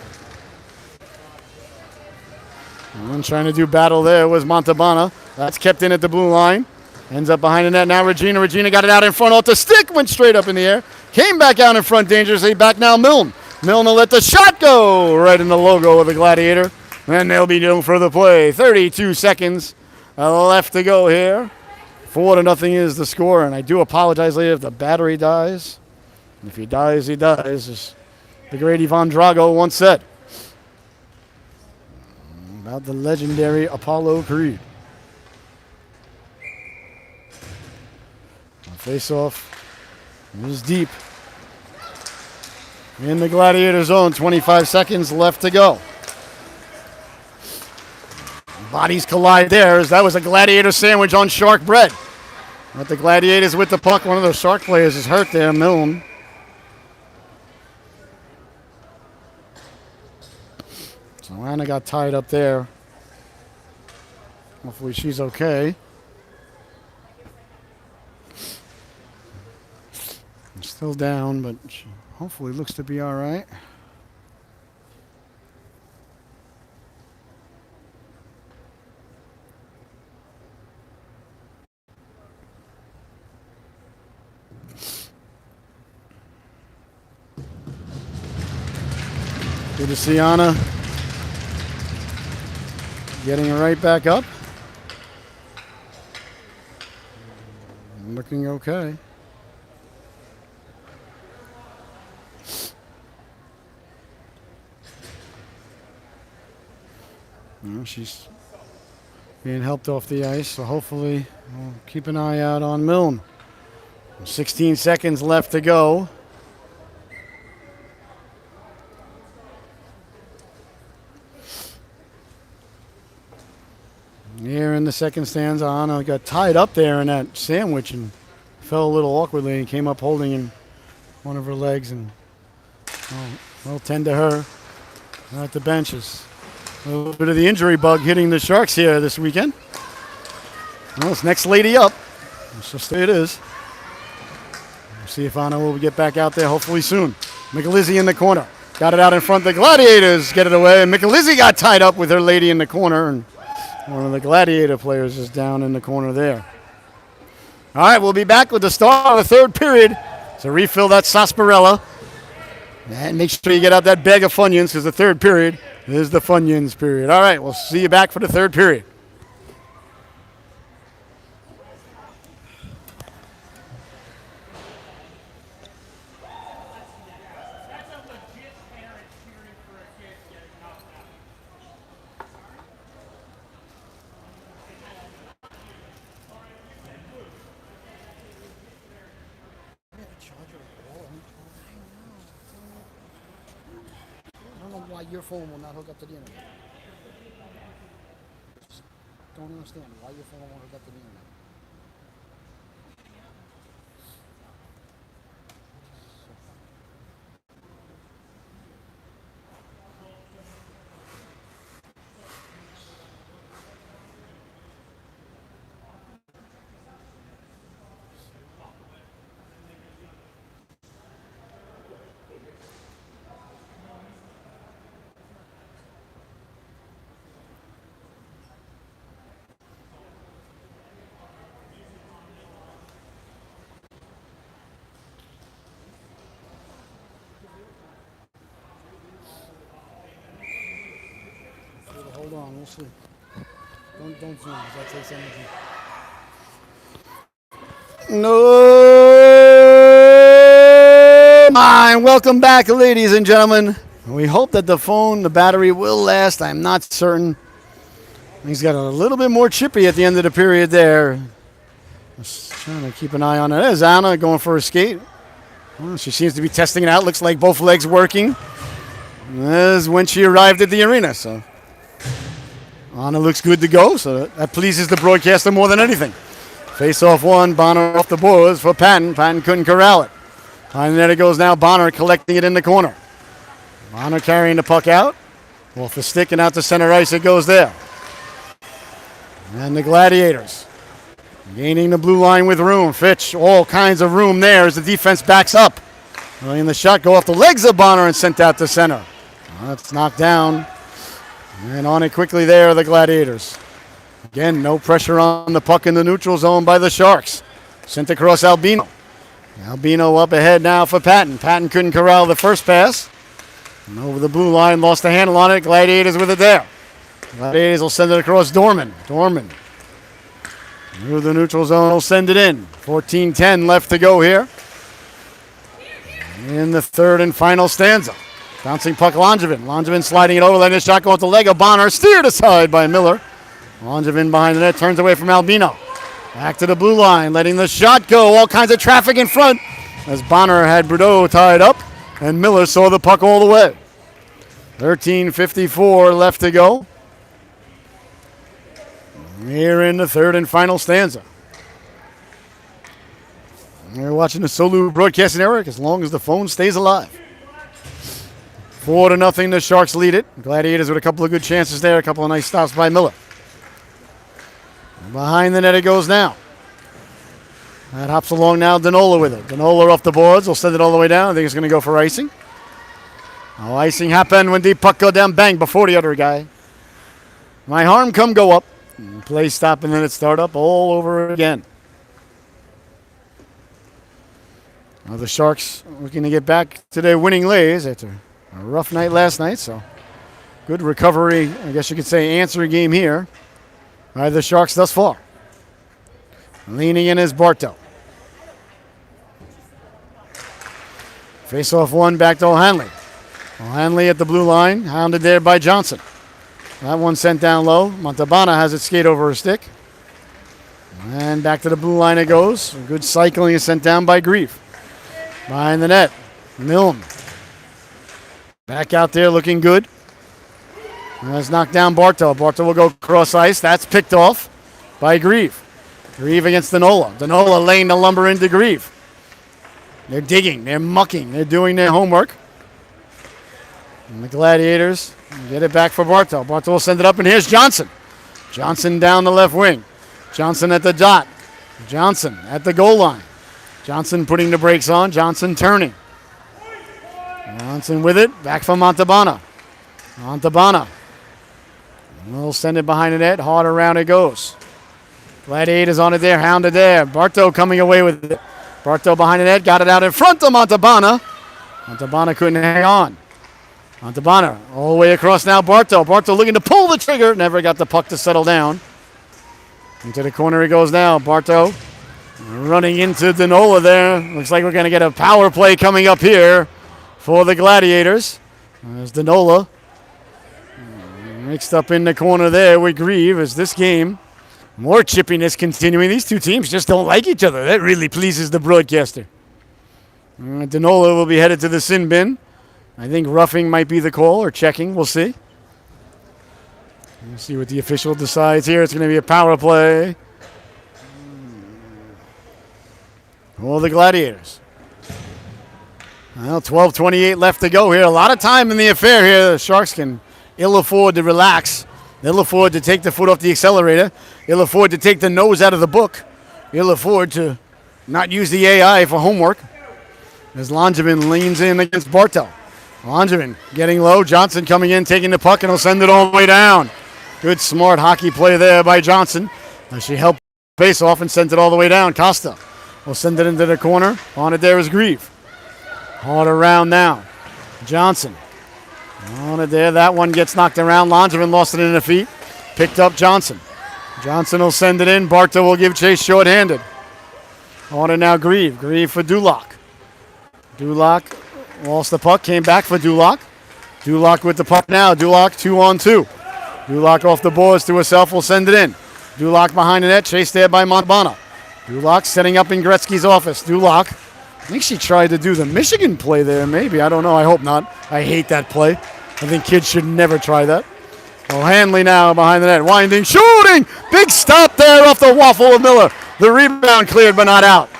And trying to do battle there was Montalbano. That's kept in at the blue line. Ends up behind the net now. Regina. Regina got it out in front off the stick. Went straight up in the air. Came back out in front dangerously. Back now Milne. Milne will let the shot go right in the logo of the Gladiator. And they'll be doing further play. 32 seconds left to go here. 4-0 is the score. And I do apologize later if the battery dies. If he dies, he dies. As the great Ivan Drago once said. About the legendary Apollo Creed. Face off is deep in the Gladiator zone. 25 seconds left to go. Bodies collide there as that was a Gladiator sandwich on Shark bread. But the Gladiators with the puck. One of those Shark players is hurt there, Milne. So Anna got tied up there. Hopefully she's okay. Still down, but she hopefully looks to be all right. Good to see Anna getting right back up. Looking okay. She's being helped off the ice, so hopefully we'll keep an eye out on Milne. 16 seconds left to go. Here in the second stanza, Anna got tied up there in that sandwich and fell a little awkwardly and came up holding in one of her legs. And well, tend to her at the benches. A little bit of the injury bug hitting the Sharks here this weekend. Well, it's next lady up. That's just the way it is. We'll see if Anna will get back out there hopefully soon. Michelizzi in the corner. Got it out in front. The Gladiators get it away. And Michelizzi got tied up with her lady in the corner. And one of the Gladiator players is down in the corner there. All right, we'll be back with the start of the third period. So refill that sarsaparilla. And make sure you get out that bag of Funyuns because the third period is the Funyuns period. All right, we'll see you back for the third period. Your phone will not hook up to the internet. Just don't understand why your phone won't hook up to the internet. Hold on, we'll see. Don't zoom, because that takes energy. No mind. Welcome back, ladies and gentlemen. We hope that the battery will last. I'm not certain. He's got a little bit more chippy at the end of the period there. Just trying to keep an eye on it. There's Anna going for a skate. Well, she seems to be testing it out. Looks like both legs working. As when she arrived at the arena, so Anna looks good to go, so that pleases the broadcaster more than anything. Face-off one, Bonner off the boards for Patton. Patton couldn't corral it. And then it goes now, Bonner collecting it in the corner. Bonner carrying the puck out. Off the stick and out to center ice it goes there. And the Gladiators gaining the blue line with room. Fitch, all kinds of room there as the defense backs up. letting the shot go off the legs of Bonner and sent out to center. That's knocked down. And on it quickly there, the Gladiators. Again, no pressure on the puck in the neutral zone by the Sharks. Sent across Albino. Albino up ahead now for Patton. Patton couldn't corral the first pass. And over the blue line, lost the handle on it. Gladiators with it there. Gladiators will send it across Dorman. Dorman through the neutral zone will send it in. 14-10 left to go here in the third and final stanza. Bouncing puck, Langevin. Langevin sliding it over, letting the shot go off the leg of Bonner. Steered aside by Miller. Langevin behind the net, turns away from Albino. Back to the blue line, letting the shot go. All kinds of traffic in front as Bonner had Brudeau tied up, and Miller saw the puck all the way. 13:54 left to go here in the third and final stanza. You're watching the Solu Broadcasting Network as long as the phone stays alive. 4-0, the Sharks lead it. Gladiators with a couple of good chances there, a couple of nice stops by Miller. Behind the net it goes now. That hops along now, Danola with it. Danola off the boards, will send it all the way down. I think it's going to go for icing. Oh, icing happened when deep puck go down, bang, before the other guy. My harm come go up. Play stop and then it start up all over again. Now the Sharks looking to get back to their winning ways after a rough night last night, so good recovery, I guess you could say, answer game here by the Sharks thus far. Leaning in is Bartow. Face-off one back to O'Hanley. O'Hanley at the blue line, hounded there by Johnson. That one sent down low. Montalbano has it skate over her stick. And back to the blue line it goes. Good cycling is sent down by Grief. Behind the net, Milne. Back out there looking good. That's knocked down Bartow. Bartow will go cross ice. That's picked off by Grieve. Grieve against Danola. Danola laying the lumber into Grieve. They're digging. They're mucking. They're doing their homework. And the Gladiators get it back for Bartow. Bartow will send it up, and here's Johnson. Johnson down the left wing. Johnson at the dot. Johnson at the goal line. Johnson putting the brakes on. Johnson turning. Johnson with it. Back from Montalbano. Montalbano. We'll send it behind the net. Hard around it goes. Gladiators on it there. Hounded there. Bartow coming away with it. Bartow behind the net. Got it out in front of Montalbano. Montalbano couldn't hang on. Montalbano all the way across now. Bartow. Bartow looking to pull the trigger. Never got the puck to settle down. Into the corner he goes now. Bartow running into Danola there. Looks like we're going to get a power play coming up here for the Gladiators. There's Danola mixed up in the corner there with Grieve as this game. More chippiness continuing. These two teams just don't like each other. That really pleases the broadcaster. Danola will be headed to the sin bin. I think roughing might be the call or checking. We'll see. We'll see what the official decides here. It's going to be a power play for the Gladiators. Well, 12:28 left to go here. A lot of time in the affair here. The Sharks can ill afford to relax. Ill afford to take the foot off the accelerator. Ill afford to take the nose out of the book. Ill afford to not use the AI for homework. As Langevin leans in against Bartow. Langevin getting low. Johnson coming in, taking the puck, and he'll send it all the way down. Good, smart hockey play there by Johnson. As she helped face off and sent it all the way down. Costa will send it into the corner. On it there is Grieve. Hard around now. Johnson. On it there. That one gets knocked around. Langevin lost it in the feet. Picked up Johnson. Johnson will send it in. Bartow will give chase short-handed. On it now Grieve. Grieve for Duloc. Duloc lost the puck. Came back for Duloc. Duloc with the puck now. Duloc 2-on-2. Duloc off the boards to herself. Will send it in. Duloc behind the net. Chased there by Montalbano. Duloc setting up in Gretzky's office. Duloc. I think she tried to do the Michigan play there, maybe. I don't know. I hope not. I hate that play. I think kids should never try that. O'Hanley now behind the net. Winding, shooting! Big stop there off the waffle of Miller. The rebound cleared but not out.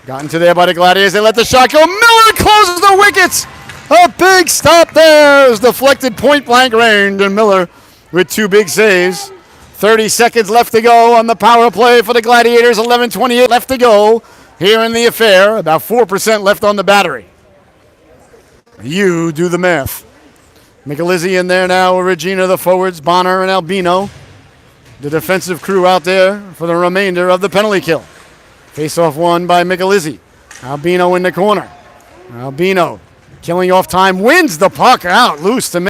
Gotten to there by the Gladiators. They let the shot go. Miller closes the wickets. A big stop there. It was deflected point blank range. And Miller with two big saves. 30 seconds left to go on the power play for the Gladiators. 11:28 left to go here in the affair. About 4% left on the battery. You do the math. Michelizzi in there now with Regina, the forwards, Bonner and Albino. The defensive crew out there for the remainder of the penalty kill. Face-off won by Michelizzi. Albino in the corner. Albino killing off time, wins the puck out loose to